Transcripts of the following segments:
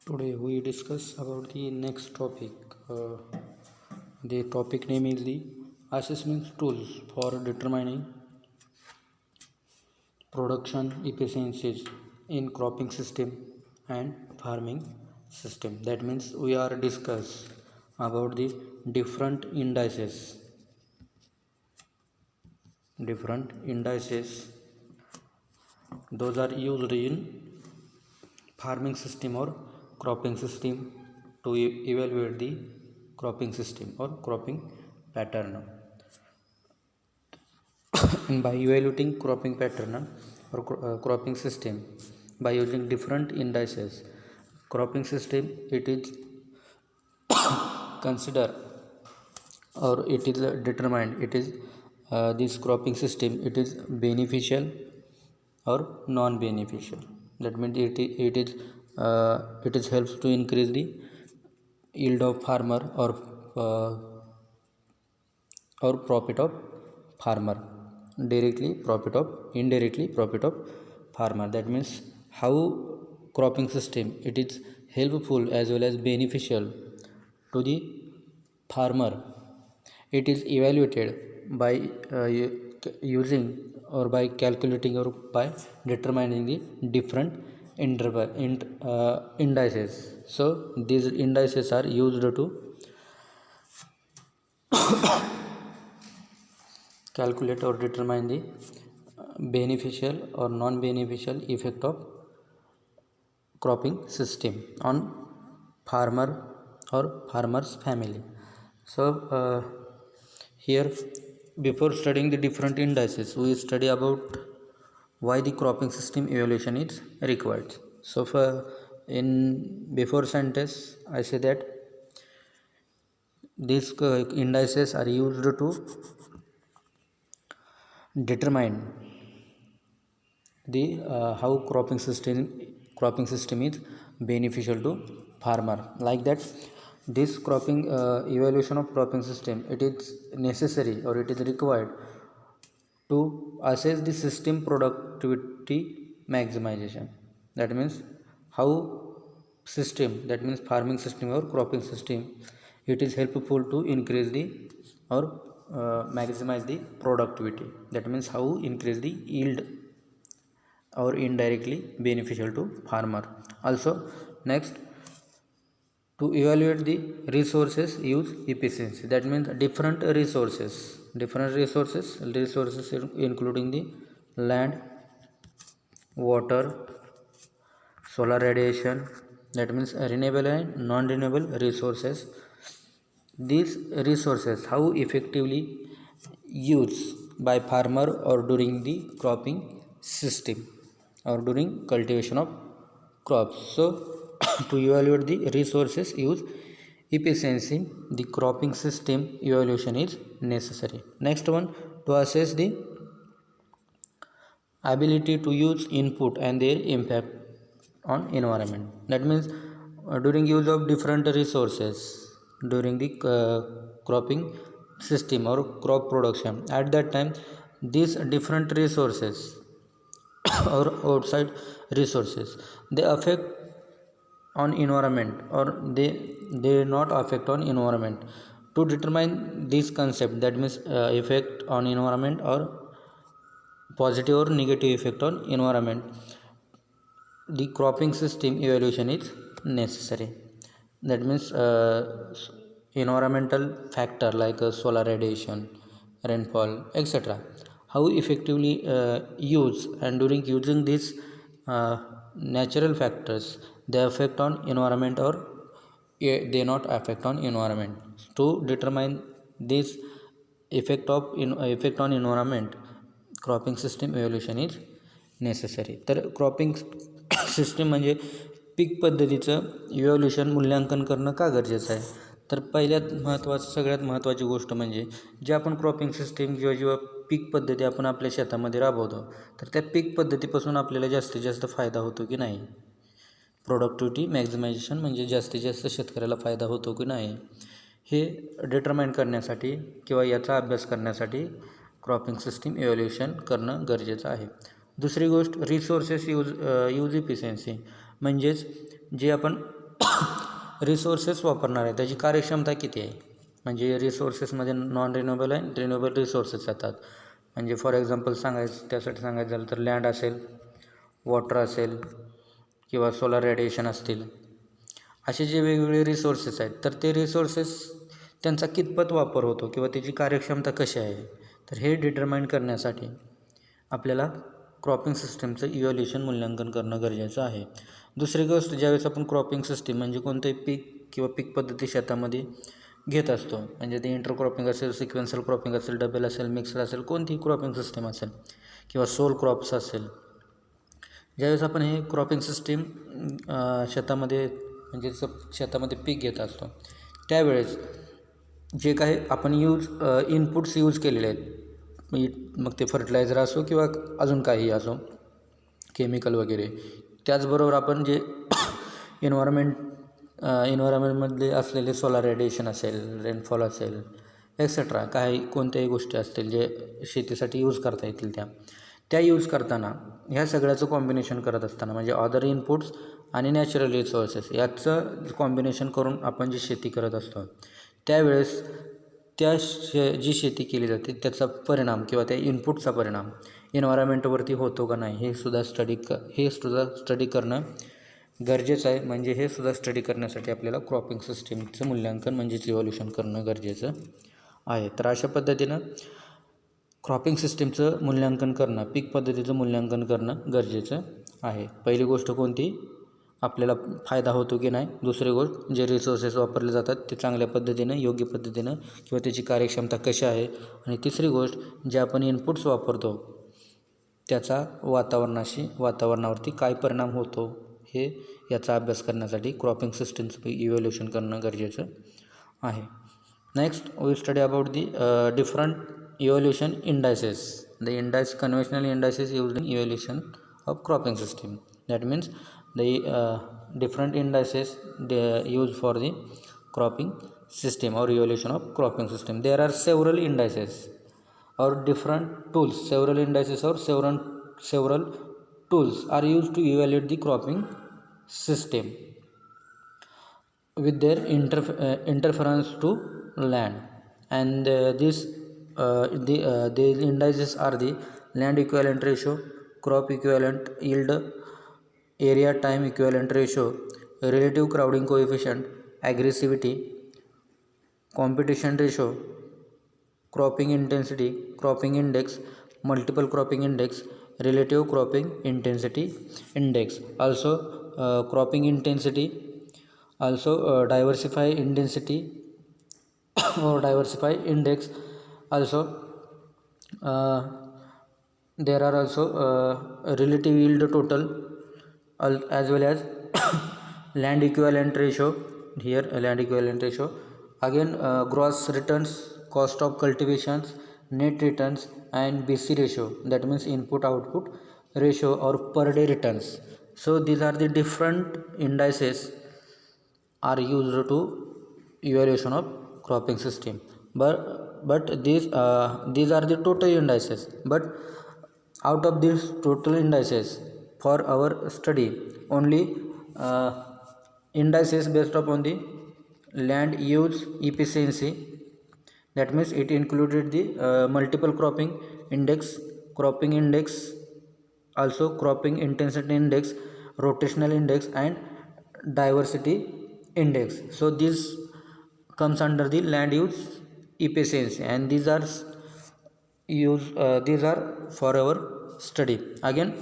Today we discuss about the next topic. The topic name is the assessment tools for determining production efficiencies in cropping system and farming system. That means we are discuss about the different indices. Different indices. Those are used in farming system or cropping system to evaluate the cropping system or cropping pattern. And by evaluating cropping pattern or cropping system by using different indices, cropping system it is consider or it is determined it is this cropping system it is beneficial or non-beneficial. That means it is helps to increase the yield of farmer uh, or profit of farmer, directly profit of indirectly profit of farmer. That means how cropping system it is helpful as well as beneficial to the farmer. It is evaluated by using or by calculating or by determining the different indices. So these indices are used to calculate or determine the beneficial or non-beneficial effect of cropping system on farmer or farmer's family. So here, before studying the different indices, we study about why the cropping system evaluation is required. So for in before sentence I say that these indices are used to determine the how cropping system is beneficial to farmer. Like that, this cropping evaluation of cropping system it is necessary or it is required to assess the system productivity maximization. That means how system, that means farming system or cropping system, it is helpful to increase the or maximize the productivity. That means how increase the yield or indirectly beneficial to farmer. Also next, to evaluate the resources use efficiency. That means different resources including the land, water, solar radiation, that means renewable and non-renewable resources. These resources how effectively used by farmer or during the cropping system or during cultivation of crops. So to evaluate the resources use efficiency, the cropping system evaluation is necessary. Next one, to assess the ability to use input and their impact on environment. That means during use of different resources during the cropping system or crop production, at that time these different resources or outside resources they affect on environment or they not affect on environment. To determine this concept, that means effect on environment or positive or negative effect on environment, the cropping system evaluation is necessary. That means environmental factor like solar radiation, rainfall, etc. How effectively use, and during using these uh, natural factors they affect on environment or they not affect on environment. To determine this effect on environment, cropping system evaluation is necessary. तर cropping system म्हणजे पीक पद्धतीचं evaluation मूल्यांकन करणं का गरजेचं आहे. तर सगळ्यात महत्त्वाची गोष्ट म्हणजे जे आपण क्रॉपिंग सिस्टीम जेव्हा पीक पद्धती आपण आपल्या शेतामध्ये राबवतो, तर त्या पीक पद्धतीपासून आपल्याला जास्तीत जास्त फायदा होतो की नाही. प्रोडक्टिव्हिटी मॅक्झिमायझेशन म्हणजे जास्तीत जास्त शेतकऱ्याला फायदा होतो की नाही हे डिटरमाइन करण्यासाठी किंवा याचा अभ्यास करण्यासाठी क्रॉपिंग सिस्टीम इव्हॅल्युएशन करणं गरजेचं आहे. दुसरी गोष्ट रिसोर्सेस यूज इफिशियन्सी, म्हणजेच जे आपण रिसोर्सेस वापरणार आहे त्याची कार्यक्षमता किती आहे. म्हणजे रिसोर्सेसमध्ये नॉन रिन्युएबल आणि रिन्युएबल रिसोर्सेस येतात. म्हणजे फॉर एक्झाम्पल त्यासाठी सांगायचं झालं तर लँड असेल, वॉटर असेल किंवा सोलार रेडिएशन असतील, असे जे वेगवेगळे रिसोर्सेस आहेत तर ते रिसोर्सेस त्यांचा कितपत वापर होतो किंवा त्याची कार्यक्षमता कशी आहे, तर हे डिटरमाइन करण्यासाठी आपल्याला क्रॉपिंग सिस्टीमचं इव्हॅल्युएशन मूल्यांकन करणं गरजेचं आहे. दुसरी गोष्ट, ज्यावेळेस आपण क्रॉपिंग सिस्टीम म्हणजे कोणतेही पीक किंवा पीक पद्धती शेतामध्ये घेत असतो, म्हणजे ते इंटरक्रॉपिंग असेल, सिक्वेन्शियल क्रॉपिंग असेल, डबल असेल, मिक्सर असेल, कोणतीही क्रॉपिंग सिस्टीम असेल किंवा सोल क्रॉप्स असेल, ज्यावेळेस आपण हे क्रॉपिंग सिस्टीम शेतामध्ये म्हणजे शेतामध्ये पीक घेत असतो त्यावेळेस जे काही आपण इनपुट्स यूज केलेले आहेत, मग ते फर्टिलायझर असो किंवा अजून काही असो, केमिकल वगैरे, त्याचबरोबर आपण जे इन्व्हायरमेंटमधले असलेले सोलार रेडिएशन असेल, रेनफॉल असेल, एक्सेट्रा काही कोणत्याही गोष्टी असतील जे शेतीसाठी यूज करता येतील त्या यूज करताना ह्या सगळ्याचं कॉम्बिनेशन करत असताना म्हणजे अदर इनपुट्स आणि नॅचरल रिसोर्सेस याचं कॉम्बिनेशन करून आपण जी शेती करत असतो त्यावेळेस जी शेती केली जाते त्याचा परिणाम किंवा त्या इनपुटचा परिणाम एन्व्हायरमेंटवरती होतो का नाही हे सुद्धा स्टडी करणं गरजेचं आहे. म्हणजे हे सुद्धा स्टडी करण्यासाठी आपल्याला क्रॉपिंग सिस्टीमचं मूल्यांकन म्हणजेच इव्हॅल्युएशन करणं गरजेचं आहे. तर अशा पद्धतीनं क्रॉपिंग सिस्टीमचं मूल्यांकन करणं, पीक पद्धतीचं मूल्यांकन करणं गरजेचं आहे. पहिली गोष्ट कोणती, आपल्याला फायदा होतो की नाही. दुसरी गोष्ट, जे रिसोर्सेस वापरले जातात ते चांगल्या पद्धतीनं, योग्य पद्धतीनं किंवा त्याची कार्यक्षमता कशी आहे. आणि तिसरी गोष्ट, जे आपण इनपुट्स वापरतो त्याचा वातावरणावरती काय परिणाम होतो हे याचा अभ्यास करण्यासाठी क्रॉपिंग सिस्टीमचं इव्हॅल्युएशन करणं गरजेचं आहे. Next we study about the different evaluation indices. The conventional indices used in evaluation of cropping system. That means the different indices they used for the cropping system or evaluation of cropping system. There are several indices or different tools. Several indices or several tools are used to evaluate the cropping system with their interference to land, and the indices are the land equivalent ratio, crop equivalent yield, area time equivalent ratio, relative crowding coefficient, aggressivity, competition ratio, cropping intensity, cropping index, multiple cropping index, relative cropping intensity index, also cropping intensity, also diversify intensity or diversify index. Also there are also relative yield total as well as land equivalent ratio. Here land equivalent ratio, again gross returns, cost of cultivations, net returns, and BC ratio, that means input output ratio or per day returns. So these are the different indices are used to evaluation of cropping system, but these are the total indices. But out of these total indices, for our study only indices based upon the land use efficiency, that means it included the multiple cropping index, cropping index, also cropping intensity index, rotational index, and diversity index. So this comes under the land use efficiency, and these are for our study. Again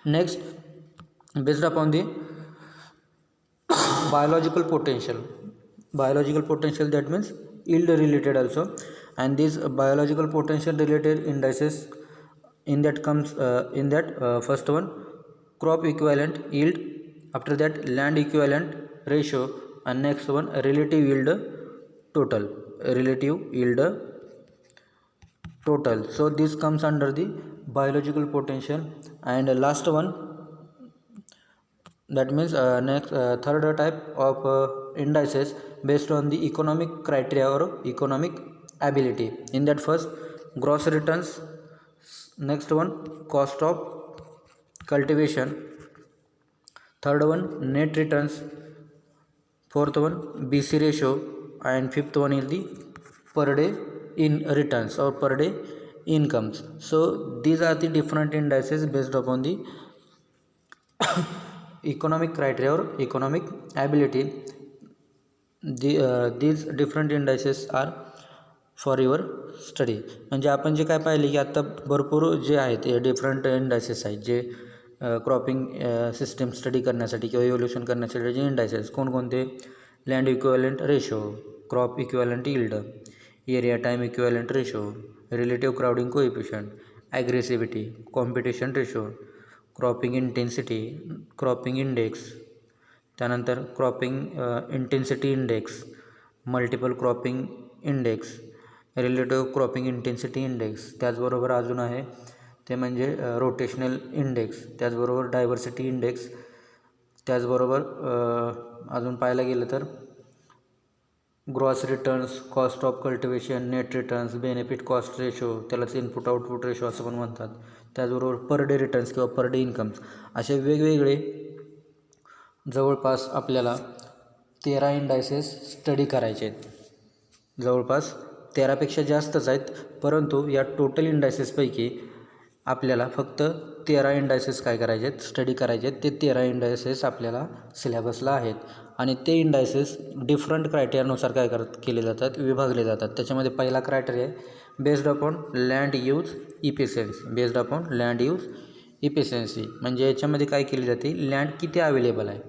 next, based upon the biological potential, that means yield related also, and these biological potential related indices, in that comes first one crop equivalent yield, after that land equivalent ratio, and next one relative yield total. So this comes under the biological potential. And last one, that means third type of indices based on the economic criteria or economic ability. In that, first gross returns, next one cost of cultivation, third one net returns, Fourth one, BC ratio, and fifth one is the per day in returns or per day incomes. So these are the different indices based upon the economic criteria or economic ability. These different indices are for your study. म्हणजे आपण जे काय पाहिले की आत्ता भरपूर जे आहेत डिफरंट इंडायसेस आहेत जे क्रॉपिंग सिस्टीम स्टडी करण्यासाठी किंवा इव्होल्युशन करण्यासाठी जे इंडायसेस कोणकोणते, land equivalent ratio, crop equivalent yield, area time equivalent ratio, relative crowding coefficient, aggressivity, competition ratio, cropping intensity, cropping index, त्यानंतर cropping intensity index, multiple cropping index, relative cropping intensity index, त्याचबरोबर अजून आहे ते म्हणजे rotational index, त्याचबरोबर diversity index, त्याचबरोबर अजून पाहायला गेलं तर gross returns, cost of cultivation, net returns, benefit cost ratio, त्यालाच इनपुट आउटपुट रेशो असं पण म्हणतात, त्याचबरोबर पर डे रिटर्न्स किंवा पर डे इन्कम्स, असे वेगवेगळे जवळपास आपल्याला 13 इंडायसेस स्टडी करायचे आहेत. जवळपास 13पेक्षा जास्तच आहेत, परंतु या टोटल इंडायसेसपैकी आपल्याला फक्त 13 इंडायसेस काय करायचे आहेत, स्टडी करायचे आहेत. ते 13 इंडायसेस आपल्याला सिलेबसला आहेत आणि ते इंडायसेस डिफरंट क्रायटेरियानुसार काय केले जातात, विभागले जातात. त्याच्यामध्ये पहिला क्रायटेरिया आहे based upon land use efficiency. Based upon land use efficiency म्हणजे याच्यामध्ये काय केली जाते, लँड किती अवेलेबल आहे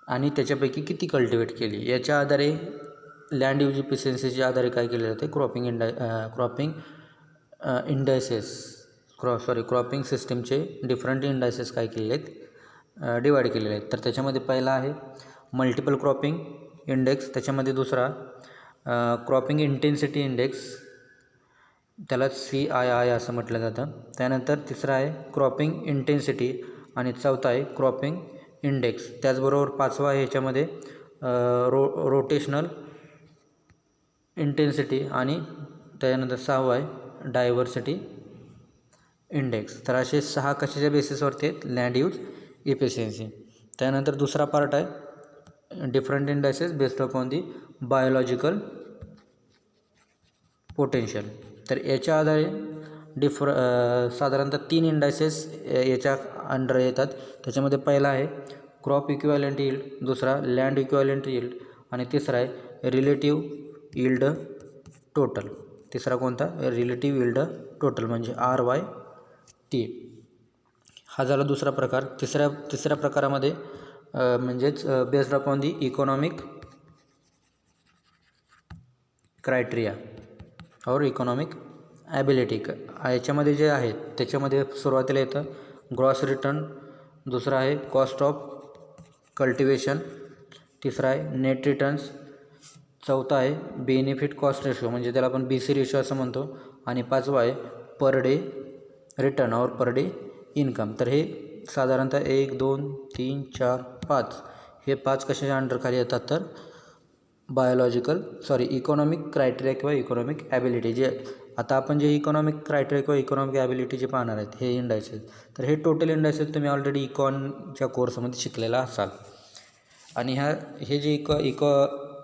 आणि त्याच्यापैकी किती कल्टिवेट केली, याच्या आधारे लँड यूज इफिशियन्सीच्या आधारे काय केले जाते, क्रॉपिंग क्रॉपिंग सिस्टीमचे डिफरंट इंडायसेस काय केलेले आहेत, डिवाईड केलेले आहेत. तर त्याच्यामध्ये पहिला आहे मल्टिपल क्रॉपिंग इंडेक्स, त्याच्यामध्ये दुसरा क्रॉपिंग इंटेन्सिटी इंडेक्स, त्याला CII असं म्हटलं जातं. त्यानंतर तिसरा आहे क्रॉपिंग इंटेन्सिटी आणि चौथा आहे क्रॉपिंग इंडेक्स. त्याचबरोबर पाचवा आहे ह्याच्यामध्ये रोटेशनल इंटेन्सिटी आणि त्यानंतर सहावा आहे डायव्हर्सिटी इंडेक्स. तर असे 6 कशाच्या बेसिसवरती आहेत, लँड यूज इफिशियन्सी. त्यानंतर दुसरा पार्ट आहे different indices based upon the biological potential. तर याच्या आधारे साधारणतः 3 इंडायसेस याच्या अंडर येतात. त्याच्यामध्ये पहिला आहे क्रॉप इक्विव्हॅलंट यील्ड, दुसरा लँड इक्विव्हॅलंट यील्ड आणि तिसरा आहे रिलेटिव्ह यील्ड टोटल. तिसरा कोणता, रिलेटिव्ह यील्ड टोटल म्हणजे RYT. हा झाला दुसरा प्रकार. तिसऱ्या प्रकारामध्ये म्हणजेच बेस्ड अपॉन दी इकॉनॉमिक क्रायटेरिया और इकॉनॉमिक ॲबिलिटी. याच्यामध्ये जे आहेत त्याच्यामध्ये सुरुवातीला येतं ग्रॉस रिटर्न, दुसरा आहे कॉस्ट ऑफ कल्टिवेशन, तिसरा आहे नेट रिटर्न्स, चौथा आहे बेनिफिट कॉस्ट रेशो म्हणजे त्याला आपण BC रेशो असं म्हणतो, आणि पाचवा आहे पर डे रिटर्न और पर डे इन्कम. तर हे साधारणतः 1 2 3 4 5 हे 5 कशाच्या अंडर खाली येतात, तर इकॉनॉमिक क्रायटेरिया किंवा इकॉनॉमिक ॲबिलिटी. जे आता आपण जे इकॉनॉमिक क्रायटेरिया किंवा इकॉनॉमिक ॲबिलिटी जे पाहणार आहेत हे इंडायसेस, तर हे टोटल इंडायसेस तुम्ही ऑलरेडी इकॉनच्या कोर्समध्ये शिकलेला असाल. आणि हे जे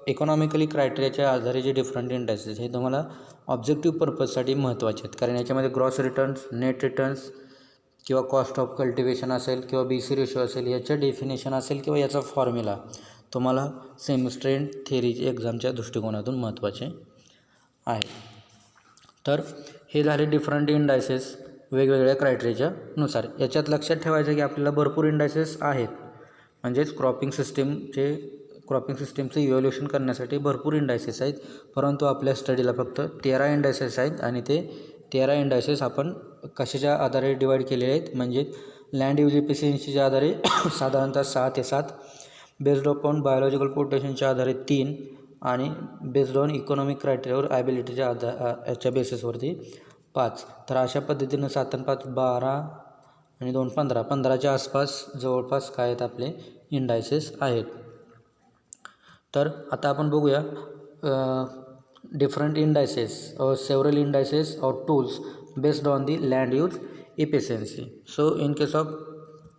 इकॉनॉमिकली क्रायटेरियाच्या आधारे जे डिफरंट इंडायसेस हे तुम्हाला ऑब्जेक्टिव्ह पर्पजसाठी महत्त्वाचे आहेत. कारण याच्यामध्ये ग्रॉस रिटर्न्स, नेट रिटर्न्स किंवा कॉस्ट ऑफ कल्टिवेशन असेल किंवा BC रेशो असेल, याचं डेफिनेशन असेल किंवा याचा फॉर्म्युला तुम्हाला सेमिस्टर एंड थेअरीच्या एक्झामच्या दृष्टिकोनातून महत्त्वाचे आहे. तर हे झाले डिफरंट इंडायसेस वेगवेगळ्या क्रायटेरियाच्या नुसार. याच्यात लक्षात ठेवायचं की आपल्याला भरपूर इंडायसेस आहेत, म्हणजेच क्रॉपिंग सिस्टीमचं इव्हॅल्युएशन करण्यासाठी भरपूर इंडायसेस आहेत, परंतु आपल्या स्टडीला फक्त 13 इंडायसेस आहेत. आणि ते 13 इंडायसेस आपण कशाच्या आधारे डिवाईड केलेले आहेत, म्हणजे लँड यूज इफिशियन्सीच्या आधारे साधारणतः 6 ते 7, बेस्ड अपॉन बायोलॉजिकल पोटेन्शियलच्या आधारे 3 आणि बेस्ड ऑन इकॉनॉमिक क्रायटेरियावर ॲबिलिटीच्या याच्या बेसिसवरती 5. तर अशा पद्धतीनं 7 आणि 5 12 आणि 2 15च्या आसपास जवळपास काय आहेत आपले इंडायसेस आहेत. तर आता आपण बघूया डिफरंट इंडायसेस और सेवरल इंडायसेस और tools based on the land use efficiency. So in case of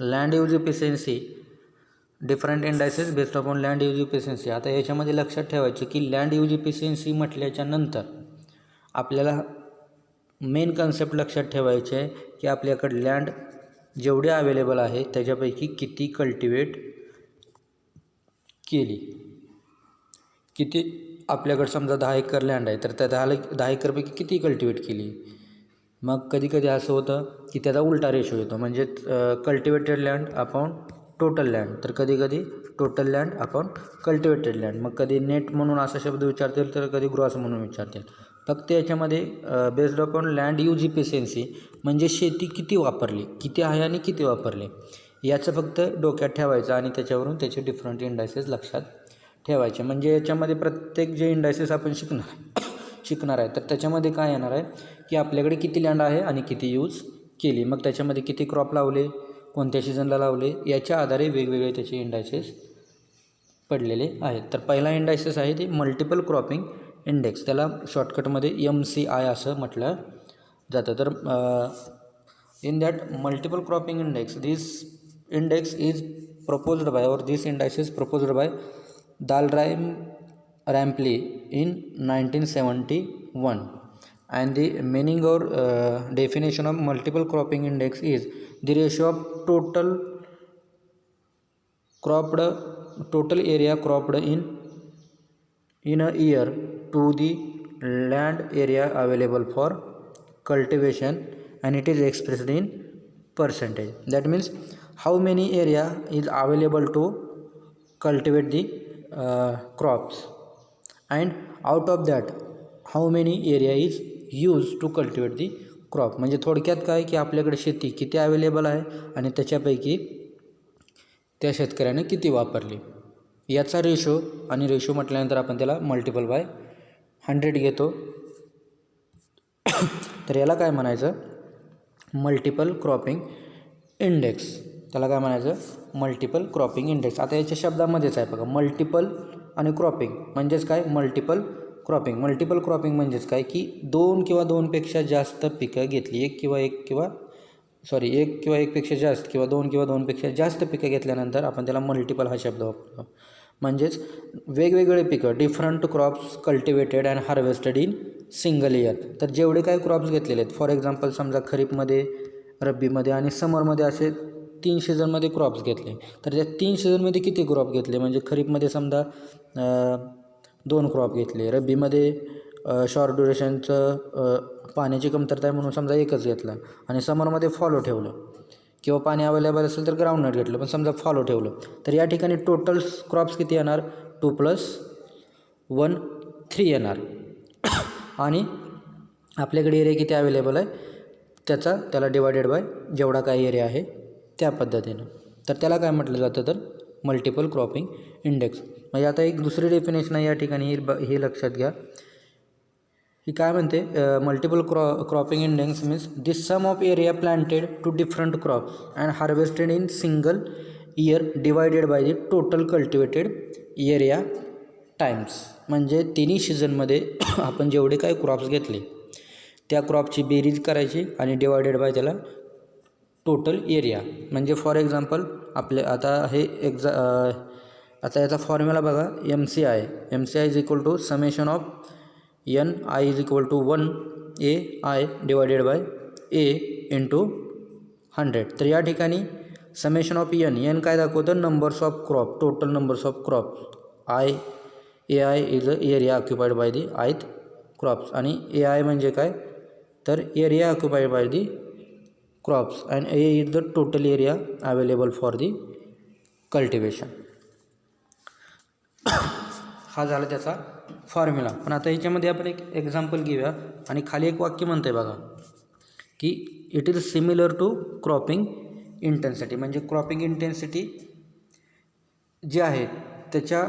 land use efficiency, different indices based upon land use efficiency. आता याच्यामध्ये लक्षात ठेवायचं की लँड यूज इफिशियन्सी म्हटल्याच्या नंतर आपल्याला मेन कन्सेप्ट लक्षात ठेवायचे आहे की आपल्याकडे लँड जेवढे अवेलेबल आहे त्याच्यापैकी किती कल्टिवेट केली. किती आपल्याकडे समजा 10 एकर लँड आहे तर त्या 10 एकरपैकी किती कल्टिवेट केली. मग कधी कधी असं होतं की त्याचा उलटा रेशो येतो, म्हणजे cultivated land upon total land. तर कधी कधी total land upon cultivated land. मग कधी नेट म्हणून असा शब्द विचारतील तर कधी ग्रॉस म्हणून विचारतील. फक्त याच्यामध्ये based upon land use efficiency म्हणजे शेती किती वापरली, किती आहे आणि किती वापरली, याचं फक्त डोक्यात ठेवायचं आणि त्याच्यावरून त्याचे डिफरंट इंडायसेस लक्षात ठेवायचे. म्हणजे याच्यामध्ये प्रत्येक जे इंडायसेस आपण शिकणार आहे तर त्याच्यामध्ये काय येणार आहे की आपल्याकडे किती लँड आहे आणि किती यूज केली, मग त्याच्यामध्ये किती क्रॉप लावले, कोणत्या सीझनला लावले, याच्या आधारे वेगवेगळे त्याचे इंडायसेस पडलेले आहेत. तर पहिला इंडायसेस आहे ते मल्टिपल क्रॉपिंग इंडेक्स, त्याला शॉर्टकटमध्ये MCI असं म्हटलं जातं. तर in that multiple cropping index, this index is proposed by or this indices proposed by Dalrymple in 1971. And the meaning or definition of multiple cropping index is the ratio of total area cropped in a year to the land area available for cultivation, and it is expressed in percentage. That means how many area is available to cultivate the crops, and out of that how many area is used to cultivate the crop. म्हणजे थोडक्यात काय की आपल्याकडे शेती किती available आहे आणि त्याच्यापैकी त्या शेतकऱ्याने किती वापरली याचा रेशो, आणि रेशो म्हटल्यानंतर आपण त्याला मल्टिपल बाय 100 घेतो. तर याला काय म्हणायचं, मल्टिपल क्रॉपिंग इंडेक्स. त्याला काय म्हणायचं, मल्टिपल क्रॉपिंग इंडेक्स. आता याच्या शब्दामध्येच आहे बघा, मल्टिपल आणि क्रॉपिंग म्हणजेच काय, मल्टिपल क्रॉपिंग. मल्टिपल क्रॉपिंग म्हणजेच काय की 2 किंवा 2पेक्षा जास्त पिकं घेतली, एक किंवा एकपेक्षा जास्त किंवा 2 किंवा 2पेक्षा जास्त पिकं घेतल्यानंतर आपण त्याला मल्टिपल हा शब्द वापरतो. म्हणजेच वेगवेगळे पिकं, different crops cultivated and harvested in single year. तर जेवढे काही क्रॉप्स घेतलेले आहेत, फॉर एक्झाम्पल समजा खरीपमध्ये, रब्बीमध्ये आणि समरमध्ये असे 3 सीझनमध्ये क्रॉप्स घेतले, तर त्या 3 सीझनमध्ये किती क्रॉप घेतले, म्हणजे खरीपमध्ये समजा 2 क्रॉप घेतले, रब्बीमध्ये शॉर्ट ड्युरेशनचं पाण्याची कमतरता आहे म्हणून समजा एकच घेतला, आणि समरमध्ये फॉलो ठेवलं, किंवा पाणी अवेलेबल असेल तर ग्राउंडनट घेतलं, पण समजा फॉलो ठेवलं, तर या ठिकाणी टोटल क्रॉप्स किती येणार, 2 + 1 3 येणार. आणि आपल्याकडे एरिया किती अवेलेबल आहे त्याला डिवायडेड बाय जेवढा काही एरिया आहे त्या पद्धतीनं. तर त्याला काय म्हटलं जातं, तर मल्टिपल क्रॉपिंग इंडेक्स. म्हणजे आता एक दुसरी डेफिनेशन आहे या ठिकाणी, हे लक्षात घ्या. ही काय म्हणते, multiple cropping index means this sum of area planted to different crops and harvested in single year divided by the total cultivated area times. म्हणजे तिन्ही सीझनमध्ये आपण जेवढे काही क्रॉप्स घेतले त्या क्रॉपची बेरीज करायची आणि डिवायडेड बाय त्याला टोटल एरिया. म्हणजे फॉर एक्झाम्पल आपले आता हे आता याचा फॉर्म्युला बघा, MCI is equal to summation of NI is equal to 1AI divided by A into 100. तर या ठिकाणी समेशन ऑफ N काय दाखवतं, numbers of crop, total numbers of crop. AI is the area occupied by the ith crops, आणि AI म्हणजे काय, तर area occupied by the crops, and A is the total area available for the cultivation. हा झाला त्याचा formula. पण आता ह्याच्यामध्ये आपण एक एक्झाम्पल घेऊया, आणि खाली एक वाक्य म्हणतं आहे बघा की it is similar to cropping intensity. म्हणजे क्रॉपिंग इंटेन्सिटी जे आहे त्याच्या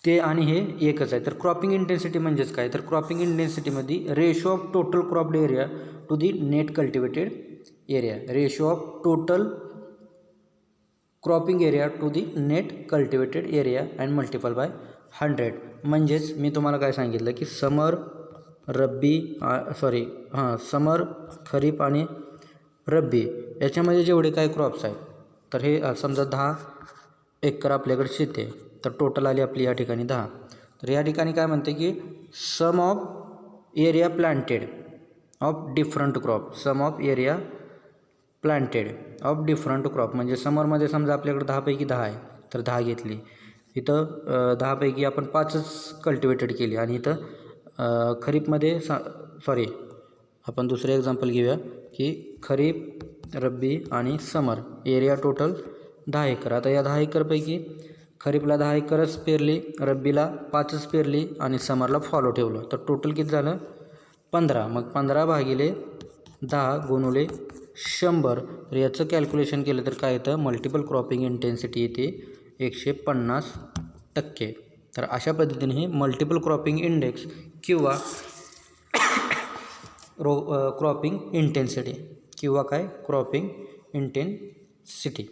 ते आणि हे एकच आहे. तर क्रॉपिंग इंटेन्सिटी म्हणजेच काय, तर क्रॉपिंग इंटेन्सिटीमध्ये ratio of total cropped area to the net cultivated area, ratio of total cropping area to the net cultivated area and multiple by 100. म्हणजेच मी तुम्हाला काय सांगितलं की समर, खरीप आणि रब्बी याच्यामध्ये जेवढे काय क्रॉप्स आहेत तर हे समजा 10 एकर आपल्याकडे शेती आहे, तर टोटल आली आपली या ठिकाणी 10. तर या ठिकाणी काय म्हणते की sum of area planted of different crop, sum of area planted of different crop, म्हणजे समरमध्ये समजा आपल्याकडे 10 पैकी 10 आहे तर 10 घेतली. इथं 10 पैकी आपण 5च कल्टिवेटेड केली आणि इथं खरीपमध्ये सॉरी आपण दुसरं एक्झाम्पल घेऊया की खरीप, रब्बी आणि समर एरिया टोटल 10 एकर. आता या 10 एकरपैकी खरीपला 10 एकरच पेरली, रब्बीला 5च पेरली आणि समरला फॉलो ठेवलं, तर टोटल किती झालं 15. मग 15 भागिले 10 गुणुले 100, तर याचं कॅल्क्युलेशन केलं तर काय येतं मल्टिपल क्रॉपिंग इंटेन्सिटी येते 150%. तर अशा पद्धतीने हे मल्टिपल क्रॉपिंग इंडेक्स किंवा क्रॉपिंग इंटेन्सिटी किंवा काय क्रॉपिंग इंटेन्सिटी,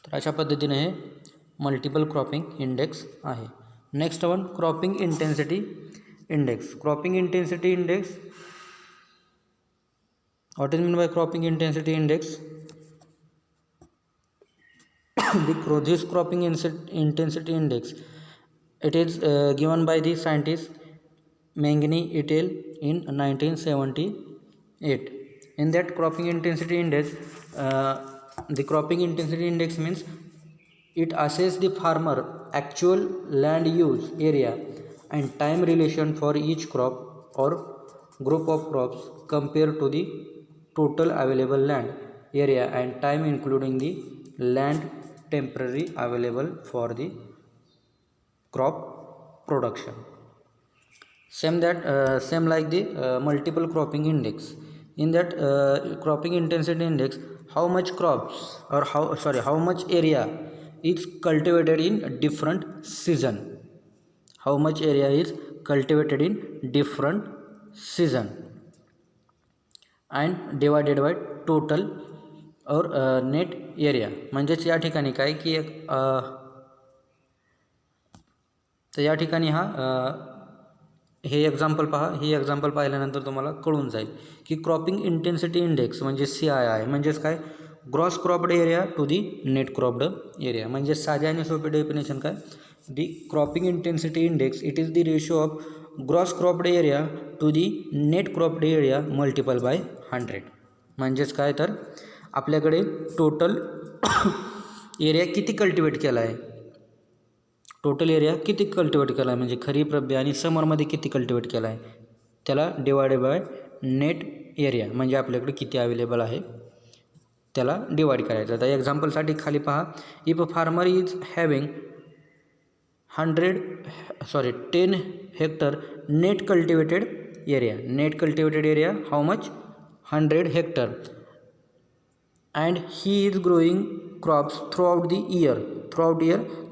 तर अशा पद्धतीने हे मल्टिपल क्रॉपिंग इंडेक्स आहे. Next one cropping intensity index. Cropping intensity index, what is meant by cropping intensity index? This cropping intensity index, it is given by the scientist Mengele et al. In 1978. In that cropping intensity index, the cropping intensity index means it assesses the farmer actual land use area and time relation for each crop or group of crops compared to the total available land area and time including the land temporary available for the crop production. Same like the multiple cropping index. In that cropping intensity index, how much crops or how much area is cultivated in different season, how much area is cultivated in different season and divided by total or net area. म्हणजेच या ठिकाणी काय की तर या ठिकाणी हे example पहा. ही एक्झाम्पल पाहिल्यानंतर तुम्हाला कळून जाईल की क्रॉपिंग इंटेन्सिटी इंडेक्स म्हणजे CII म्हणजेच काय gross cropped area to the net cropped area. म्हणजे साध्या आणि सोपे डेफिनेशन काय, the cropping intensity index it is the ratio of gross cropped area to the net cropped area multiple by 100. म्हणजेच काय तर आपल्याकडे टोटल एरिया किती कल्टिवेट केला आहे, टोटल एरिया किती कल्टिवेट केला आहे म्हणजे खरीप, रब्बी आणि समरमध्ये किती कल्टिवेट केला आहे त्याला डिवायडेड बाय नेट एरिया म्हणजे आपल्याकडे किती अवेलेबल आहे त्याला डिवाईड करायचं. आता एक्झाम्पलसाठी खाली पहा, if a farmer is having 10 hectare net cultivated area how much 100 hectare and he is growing crops throughout year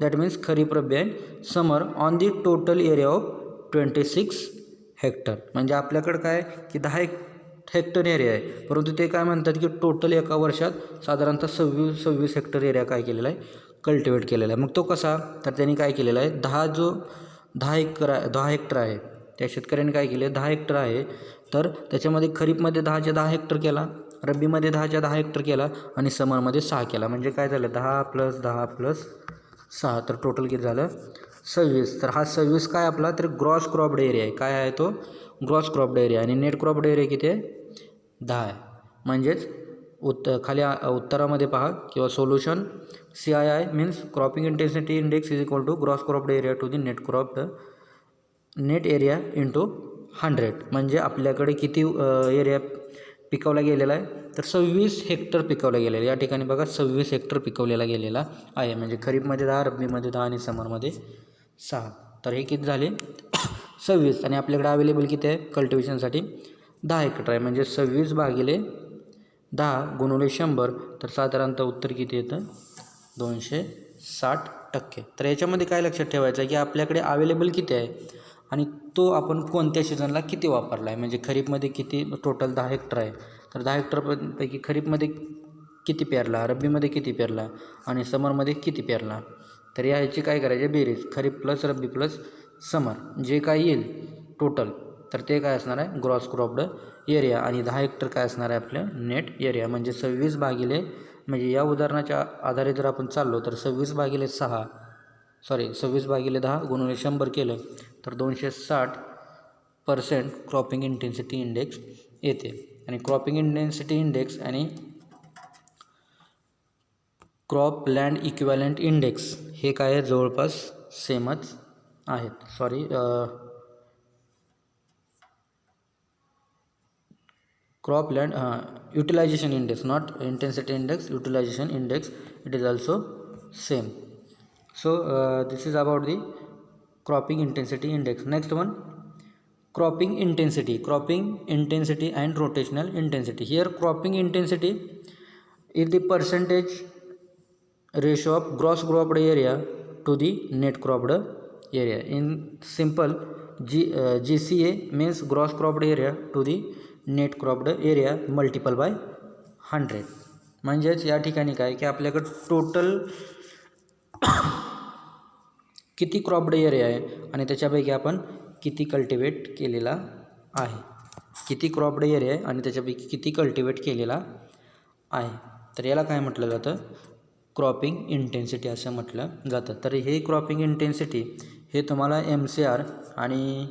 that means kharif, rabi and summer on the total area of 26 hectare. म्हणजे आपल्याकडे काय की 10 hectare area आहे, परंतु ते काय म्हणतात की टोटल एका वर्षात साधारणतः 26 हेक्टर एरिया काय केलेला आहे कल्टिवेट केलेला आहे. मग तो कसा, तर त्यांनी काय केलेला आहे 10 हेक्टर आहे त्या शेतकऱ्यांनी काय केले 10 हेक्टर आहे तर त्याच्यामध्ये खरीपमध्ये 10 हेक्टर केला, रब्बीमध्ये 10 हेक्टर केला आणि समरमध्ये 6 केला. म्हणजे काय झालं 10 + 10 + 6 तर टोटल किती झालं 26. तर हा 26 काय आपला तर ग्रॉस क्रॉप्ड एरिया आहे. काय आहे तो ग्रॉस क्रॉप्ड एरिया आणि नेट क्रॉप्ड एरिया किती आहे 10 आहे. म्हणजेच खाली उत्तरामध्ये पहा किंवा solution CII means cropping intensity index is equal to gross cropped area to the net area into 100. म्हणजे आपल्याकडे किती एरिया पिकवला गेलेला आहे तर 26 हेक्टर पिकवला गेलेला आहे. या ठिकाणी बघा 26 हेक्टर पिकवलेला गेलेला आहे. म्हणजे खरीपमध्ये 10, रब्बीमध्ये 10 आणि समरमध्ये 6. तर हे किती झाले 26 आणि आपल्याकडे अवेलेबल किती आहे कल्टिवेशनसाठी 10 हेक्टर आहे. म्हणजे 26 भागिले 10 गुणुले 100 तर साधारणतः उत्तर किती येतं 260%. तर याच्यामध्ये काय लक्षात ठेवायचं आहे की आपल्याकडे अवेलेबल किती आहे आणि तो आपण कोणत्या सीझनला किती वापरला आहे. म्हणजे खरीपमध्ये किती टोटल 10 हेक्टर आहे तर 10 हेक्टरपैकी खरीपमध्ये किती पेरला, रब्बीमध्ये किती पेरला आणि समरमध्ये किती पेरला. तर याची काय करायची बेरीज खरीप प्लस रब्बी प्लस समर जे काय येईल टोटल तर ते काय असणार आहे ग्रॉस क्रॉप्ड एरिया. आणि 10 हेक्टर काय असणार आहे आपलं नेट एरिया. म्हणजे 26 भागिले म्हणजे या उदाहरणाच्या आधारे जर आपण चाललो तर 26 भागिले 10 गुणिले 100 केलं तर 260% क्रॉपिंग इंटेन्सिटी इंडेक्स येते. आणि क्रॉपिंग इंटेन्सिटी इंडेक्स आणि क्रॉप लँड इक्विव्हॅलंट इंडेक्स हे काय आहे जवळपास सेमच आहेत. Crop land utilization index, not intensity index, utilization index, it is also same. So this is about the cropping intensity index. Next one, cropping intensity and rotational intensity. Here cropping intensity is the percentage ratio of gross cropped area to the net cropped area. In simple, GCA means gross cropped area to the net cropped area multiple by 100. म्हणजेच या ठिकाणी काय की आपल्याकडं total किती cropped area आहे आणि त्याच्यापैकी आपण किती कल्टिवेट केलेला आहे, किती क्रॉप्ड एरिया आहे आणि त्याच्यापैकी किती कल्टिवेट केलेला आहे. तर याला काय म्हटलं जातं क्रॉपिंग इंटेन्सिटी असं म्हटलं जातं. तर हे क्रॉपिंग इंटेन्सिटी हे तुम्हाला MCR आणि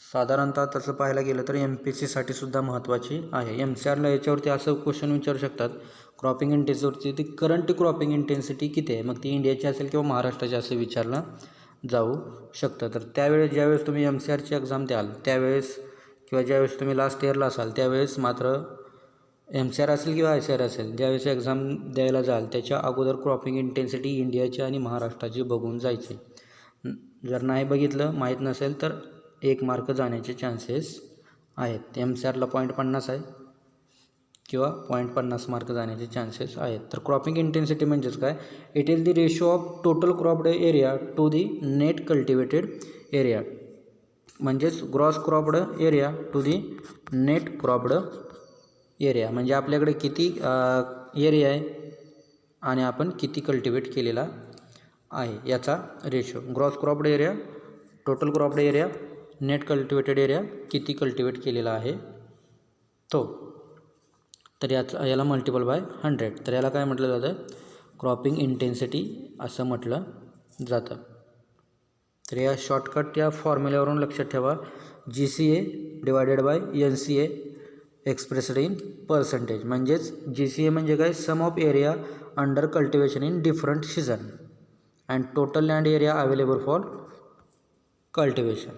साधारणतः तसं पाहायला गेलं तर MPSCसाठी सुद्धा महत्त्वाची आहे. MCRला याच्यावरती असं क्वेश्चन विचारू शकतात क्रॉपिंग इंटेन्सिटीवरती ती करंट क्रॉपिंग इंटेन्सिटी किती आहे, मग ती इंडियाची असेल किंवा महाराष्ट्राची असं विचारलं जाऊ शकतं. तर त्यावेळेस ज्यावेळेस तुम्ही MCRची एक्झाम द्याल त्यावेळेस किंवा ज्यावेळेस तुम्ही लास्ट इयरला असाल त्यावेळेस मात्र MCR असेल किंवा ICR असेल ज्यावेळेस एक्झाम द्यायला जाल त्याच्या अगोदर क्रॉपिंग इंटेन्सिटी इंडियाची आणि महाराष्ट्राची बघून जायचे. जर नाही बघितलं माहीत नसेल तर 1 मार्क जाण्याचे चान्सेस आहेत. MCRला 0.50 आहे किंवा 0.50 मार्क जाण्याचे चान्सेस आहेत. तर क्रॉपिंग इंटेन्सिटी म्हणजेच काय, it is the ratio of total cropped area to the net cultivated area. म्हणजेच gross cropped area to the net cropped area. म्हणजे आपल्याकडे किती एरिया आहे आणि आपण किती कल्टिवेट केलेला आहे याचा ratio. Gross cropped area, total cropped area, net cultivated area, किती कल्टिवेट केलेला आहे तो. तर याला मल्टिपल बाय 100. तर याला काय म्हटलं जातं क्रॉपिंग इंटेन्सिटी असं म्हटलं जातं. तर या शॉर्टकट या फॉर्म्युल्यावरून लक्षात ठेवा GCA divided by NCA expressed in percentage. म्हणजेच GCA म्हणजे काय sum of area under cultivation in different season and total land area available for cultivation.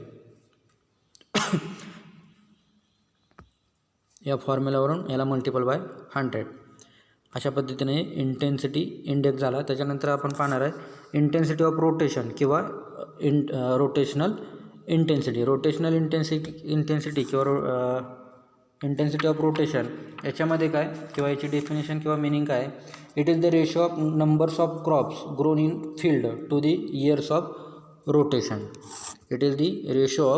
या फॉर्म्युल्यावरून याला मल्टिपल बाय 100 अशा पद्धतीने इंटेन्सिटी इंडेक्स झाला. त्याच्यानंतर आपण पाहणार आहे इंटेन्सिटी ऑफ रोटेशन किंवा रोटेशनल इंटेन्सिटी. रोटेशनल इंटेन्सिटी किंवा इंटेन्सिटी ऑफ रोटेशन याच्यामध्ये काय किंवा याची डेफिनेशन किंवा मिनिंग काय, it is the ratio of numbers of crops grown in field to the years of rotation. It is the ratio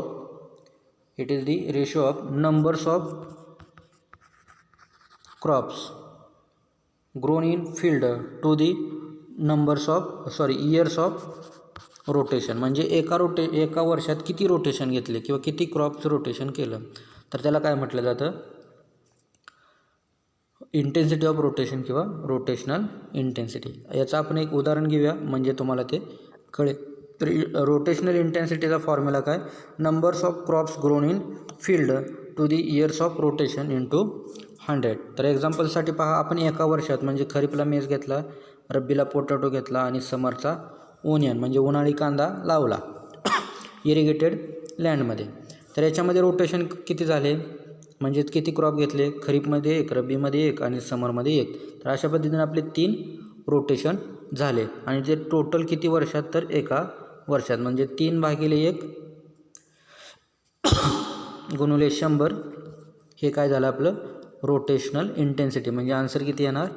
of numbers of crops grown in field to the years of rotation. म्हणजे एका वर्षात किती rotation घेतले किंवा किती crops rotation केलं तर त्याला काय म्हटलं जातं इंटेन्सिटी ऑफ रोटेशन किंवा रोटेशनल इंटेन्सिटी. याचं आपण एक उदाहरण घेऊया म्हणजे तुम्हाला ते कळेल. तर रोटेशनल इंटेन्सिटीचा फॉर्म्युला काय, numbers of crops grown in field to the years of rotation into 100. तर एक्झाम्पलसाठी पहा आपण एका वर्षात म्हणजे खरीपला मेज घेतला, रब्बीला पोटॅटो घेतला आणि समरचा ओनियन म्हणजे उन्हाळी कांदा लावला इरिगेटेड लँडमध्ये. तर याच्यामध्ये रोटेशन किती झाले म्हणजे किती क्रॉप घेतले, खरीपमध्ये 1, रब्बीमध्ये 1 आणि समरमध्ये 1. तर अशा पद्धतीने आपले 3 रोटेशन झाले. आणि जे टोटल किती वर्षात तर एका वर्षात म्हणजे 3/1 गुणिले 100 हे काय झालं आपलं रोटेशनल इंटेन्सिटी. म्हणजे आन्सर किती येणार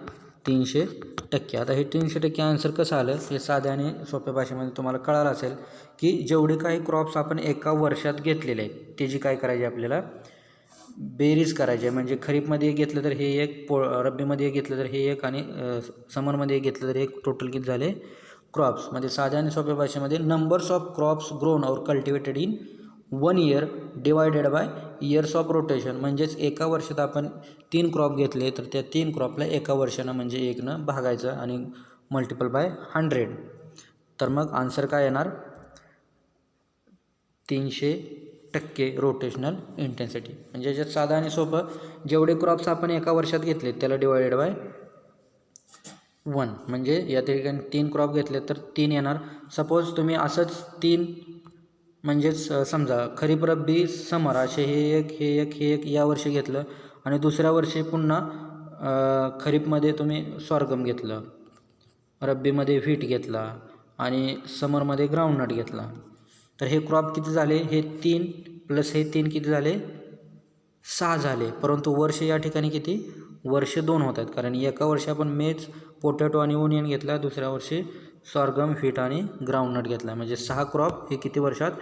300%. आता हे 300% आन्सर कसं आलं हे साध्या आणि सोप्या भाषेमध्ये तुम्हाला कळालं असेल की जेवढे काही क्रॉप्स आपण एका वर्षात घेतलेले आहेत त्याची काय करायची आपल्याला बेरीज करायची आहे. म्हणजे खरीपमध्ये 1 घेतलं तर हे 1, रब्बीमध्ये 1 घेतलं तर हे 1 आणि समरमध्ये 1 घेतलं तर हे टोटल किती झाले क्रॉप्स. म्हणजे साध्या आणि सोप्या भाषेमध्ये नंबर्स ऑफ क्रॉप्स ग्रोन और cultivated in 1 year divided bye years of rotation. म्हणजेच एका वर्षात आपण 3 क्रॉप घेतले तर त्या 3 क्रॉपला एका वर्षानं म्हणजे 1नं भागायचं आणि मल्टिपल बाय 100. तर मग आन्सर काय येणार 300% रोटेशनल इंटेन्सिटी. म्हणजे याच्यात साधं आणि सोपं, जेवढे क्रॉप्स आपण एका वर्षात घेतले त्याला डिवायडेड बाय 1. म्हणजे या ठिकाणी 3 क्रॉप घेतले तर 3 येणार. सपोज तुम्ही असंच 3 म्हणजेच समजा खरीप रब्बी समर असे हे एक या वर्षी घेतलं आणि दुसऱ्या वर्षी पुन्हा खरीपमध्ये तुम्ही सॉर्गम घेतलं, रब्बीमध्ये व्हीट घेतला आणि समरमध्ये ग्राउंडनट घेतला. तर हे क्रॉप किती झाले, हे 3 प्लस हे 3 किती झाले 6 झाले. परंतु वर्ष या ठिकाणी किती वर्ष 2 होत आहेत, कारण एका वर्षी आपण मेज पोटॅटो आणि ओनियन घेतला, दुसऱ्या वर्षी सॉर्गम व्हीट आणि ग्राउंडनट घेतला. म्हणजे 6 क्रॉप हे किती वर्षात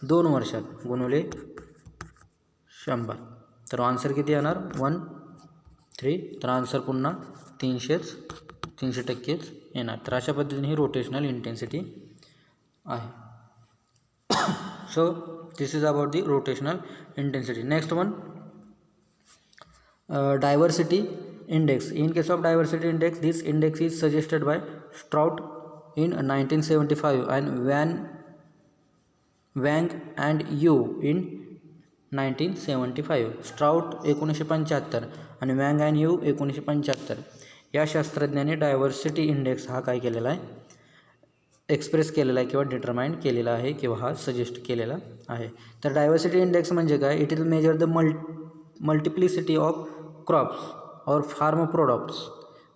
2 वर्षात गुणुले 100. तर आन्सर किती येणार 13. तर आन्सर पुन्हा 300% येणार. तर अशा पद्धतीने ही रोटेशनल इंटेन्सिटी आहे. So this is about the rotational intensity. Next one, diversity index. In case of diversity index, this index is suggested by Strout in 1975 and Wang and Yu in 1975. Strout 1975 आणि Wang and Yu 1975 या शास्त्रज्ञांनी diversity index हा काय केलेला आहे, express केलेला आहे किंवा डिटरमाइन केलेला आहे किंवा हा सजेस्ट केलेला आहे. तर डायव्हर्सिटी इंडेक्स म्हणजे काय, it is major the multiplicity of crops or farm products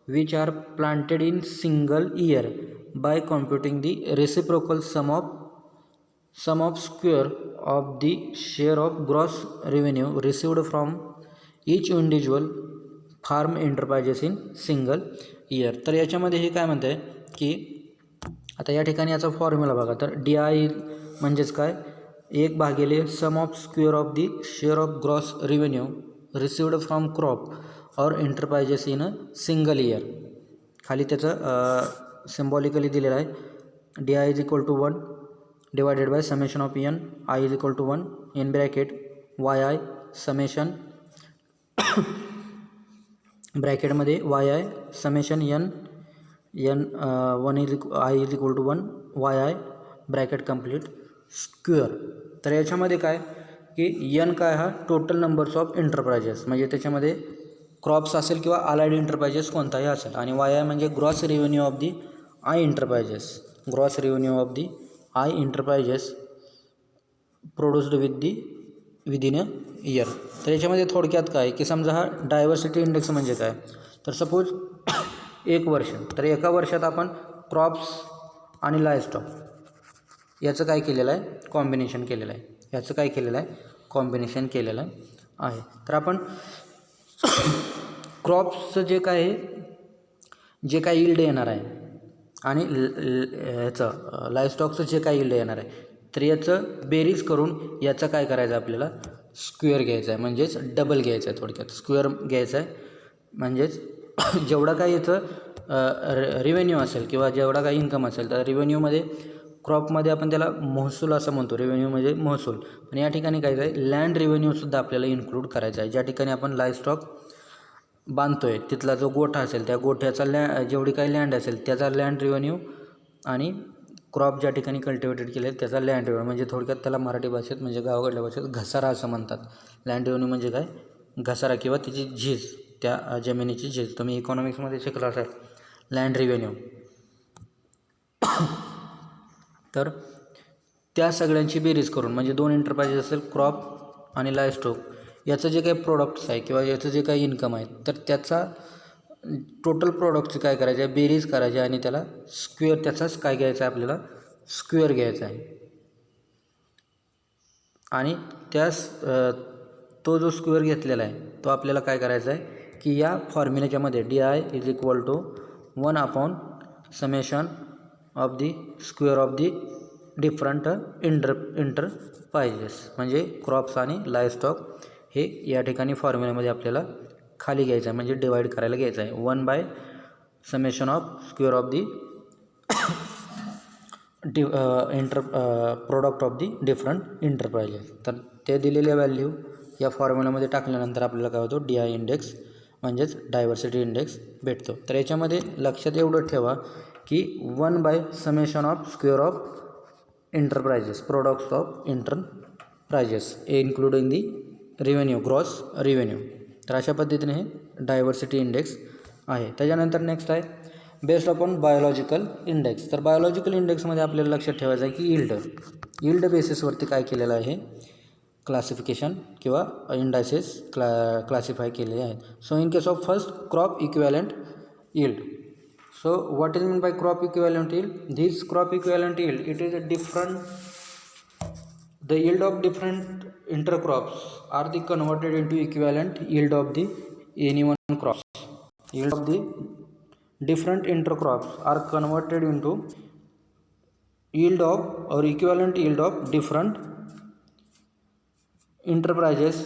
which are planted in single year by computing the reciprocal sum of square of the share of gross revenue received from each individual farm enterprises in single year. तर याच्यामध्ये हे काय म्हणतं आहे की आता या ठिकाणी याचा फॉर्म्युला बघा. तर DI म्हणजेच काय, 1/, sum of square of the share of gross revenue received from crop or enterprises in a single year. खाली त्याचं सिम्बॉलिकली दिलेलं आहे. DI is equal to 1 divided by summation of N, I is equal to 1 in bracket YI summation ब्रॅकेटमध्ये YI summation N 1 I is equal to 1 YI bracket complete square. तर याच्यामध्ये काय की N काय हा टोटल नंबर्स ऑफ एंटरप्राइजेस, म्हणजे त्याच्यामध्ये crops असेल किंवा अलाइड एंटरप्राइजेस कोणताही असेल, आणि YI म्हणजे gross revenue of the I enterprises, gross revenue of the I enterprises produced within a year. तर याच्यामध्ये थोडक्यात काय की समजा हा डायव्हर्सिटी इंडेक्स म्हणजे काय, तर सपोज 1 वर्ष, तर एका वर्षात आपण क्रॉप्स आणि लाईव्हस्टॉक याचं काय केलेलं आहे कॉम्बिनेशन केलेलं आहे, याचं काय केलेलं आहे कॉम्बिनेशन केलेलं आहे. तर आपण क्रॉप्सचं जे काय यील्ड येणार आहे आणि ह्याचं लाईव्हस्टॉकचं जे काय यील्ड येणार आहे, तर याचं बेरीज करून याचं काय करायचं आहे आपल्याला स्क्वेअर घ्यायचं आहे, म्हणजेच डबल घ्यायचं आहे. थोडक्यात स्क्वेअर घ्यायचं आहे म्हणजेच जेवढा काही याचं रेव्हेन्यू असेल किंवा जेवढा काही इन्कम असेल, तर रेव्हेन्यूमध्ये क्रॉपमध्ये आपण त्याला महसूल असं म्हणतो, रेव्हेन्यू म्हणजे महसूल. पण या ठिकाणी काय आहे लँड रेव्हेन्यूसुद्धा आपल्याला इन्क्लूड करायचा आहे. ज्या ठिकाणी आपण लाईव्हस्टॉक बांधतो आहे तिथला जो गोठा असेल त्या गोठ्याचा जेवढी काही लँड असेल त्याचा लँड रेव्हेन्यू आणि क्रॉप ज्या ठिकाणी कल्टिवेटेड केले त्याचा लँड रेव्हेन्यू, म्हणजे थोडक्यात त्याला मराठी भाषेत म्हणजे गावाकडल्या भाषेत घसारा असं म्हणतात. लँड रेव्हेन्यू म्हणजे काय घसारा किंवा त्याची झीज, त्या जमिनीची झीज. तुम्ही इकॉनॉमिक्समध्ये शिकला असाल लँड रेव्हेन्यू. तर त्या सगळ्यांची बेरीज करून म्हणजे 2 एंटरप्राइजेस असेल क्रॉप आणि लाईव्हस्टॉक, याचं जे काही प्रोडक्ट्स आहे किंवा याचं जे काही इन्कम आहे, तर त्याचा टोटल प्रोडक्टची काय करायचं आहे बेरीज करायची आणि त्याला स्क्वेअर, त्याचाच काय घ्यायचं आहे आपल्याला स्क्वेअर घ्यायचा आहे. आणि तो जो स्क्वेअर घेतलेला आहे तो आपल्याला काय करायचा आहे की या फॉर्म्युल्याच्यामध्ये DI is equal to 1 upon summation of the square of the different enterprises, म्हणजे क्रॉप्स आणि लाईव्हस्टॉक हे या ठिकाणी फॉर्म्युल्यामध्ये आपल्याला खाली घ्यायचं आहे, म्हणजे डिवाईड करायला घ्यायचं आहे. 1 bye summation of square of the product of the different enterprises. तर ते दिलेल्या व्हॅल्यू या फॉर्म्युलामध्ये टाकल्यानंतर आपल्याला काय होतो, DI इंडेक्स म्हणजेच डायव्हर्सिटी इंडेक्स भेटतो. तर याच्यामध्ये लक्षात एवढं ठेवा की 1/समेशन of square of enterprises products of enterprises including the revenue gross revenue. तर अशा पद्धतीने हे डायव्हर्सिटी इंडेक्स आहे. त्याच्यानंतर नेक्स्ट आहे बेस्ड अपॉन बायोलॉजिकल इंडेक्स. तर बायोलॉजिकल इंडेक्समध्ये आपल्याला लक्षात ठेवायचं आहे की यील्ड बेसिसवरती काय केलेलं आहे, क्लासिफिकेशन किंवा इंडायसेस क्लासिफाय केलेले आहेत. So in case of first crop equivalent yield. So what is mean by crop equivalent yield? This crop equivalent yield it is the yield of different intercrops are the converted into equivalent yield of the any one crops. Yield of the different intercrops are converted into yield of or equivalent yield of different enterprises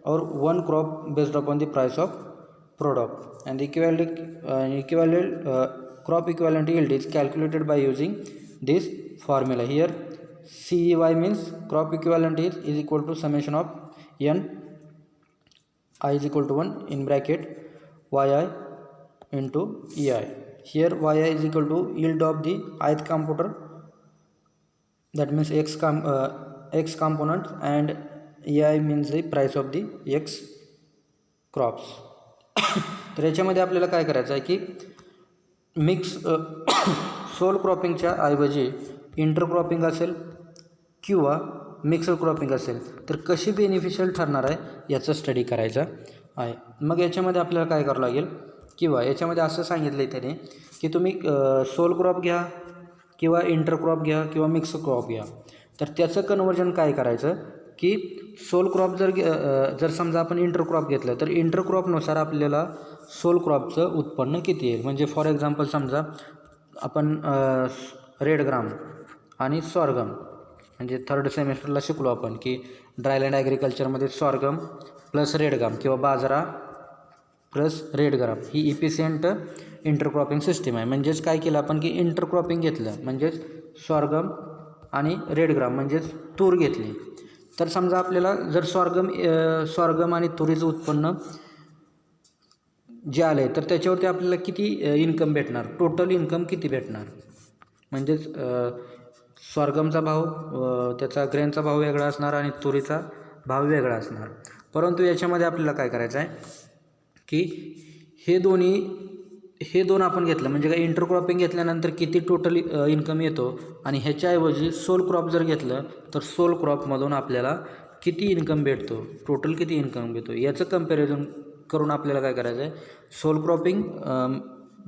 or one crop based upon the price of product, and the equivalent crop equivalent yield is calculated by using this formula. Here CEY means crop equivalent yield is equal to summation of n I is equal to 1 in bracket yi into ei. Here yi is equal to yield of the ith computer, that means x component, and ei means the price of the x crops. तर याच्यामध्ये आपल्याला काय करायचं आहे की mix soul क्रॉपिंगच्या ऐवजी intercropping असेल किंवा मिक्सर क्रॉपिंग असेल तर कशी बेनिफिशियल ठरणार आहे याचा स्टडी करायचा आहे. मग याच्यामध्ये आपल्याला काय करावं लागेल, किंवा याच्यामध्ये असं सांगितलं आहे त्याने की तुम्ही सोल क्रॉप घ्या किंवा इंटरक्रॉप घ्या किंवा मिक्स क्रॉप घ्या. तर त्याचं कन्वर्जन काय करायचं की सोल क्रॉप जर समजा आपण इंटरक्रॉप घेतलं तर इंटरक्रॉपनुसार आपल्याला सोल क्रॉपचं उत्पन्न किती येईल. म्हणजे फॉर एक्झाम्पल समजा आपण रेड ग्राम आणि सॉर्गम, म्हणजे थर्ड सेमेस्टरला शिकलो आपण की ड्रायलँड ॲग्रिकल्चरमध्ये सॉर्गम प्लस रेड ग्राम किंवा बाजरा प्लस रेड ग्राम ही इफिशियंट इंटरक्रॉपिंग सिस्टीम आहे. म्हणजेच काय केलं आपण की इंटरक्रॉपिंग घेतलं, म्हणजेच सॉर्गम आणि रेड ग्राम म्हणजेच तूर घेतली. तर समजा आपल्याला जर सॉर्गम आणि तुरीचं उत्पन्न जे आलं आहे तर त्याच्यावरती आपल्याला किती इन्कम भेटणार, टोटल इन्कम किती भेटणार. म्हणजेच सॉर्गमचा भाव, त्याचा ग्रेनचा भाव वेगळा असणार आणि तुरीचा भाव वेगळा असणार. परंतु याच्यामध्ये आपल्याला काय करायचं आहे की हे दोन आपण घेतलं म्हणजे काय इंटरक्रॉपिंग घेतल्यानंतर किती टोटल इन्कम येतो आणि ह्याच्याऐवजी सोल क्रॉप जर घेतलं तर सोल क्रॉपमधून आपल्याला किती इन्कम भेटतो, टोटल किती इन्कम भेटतो याचं कंपॅरिझन करून आपल्याला काय करायचं आहे, सोल क्रॉपिंग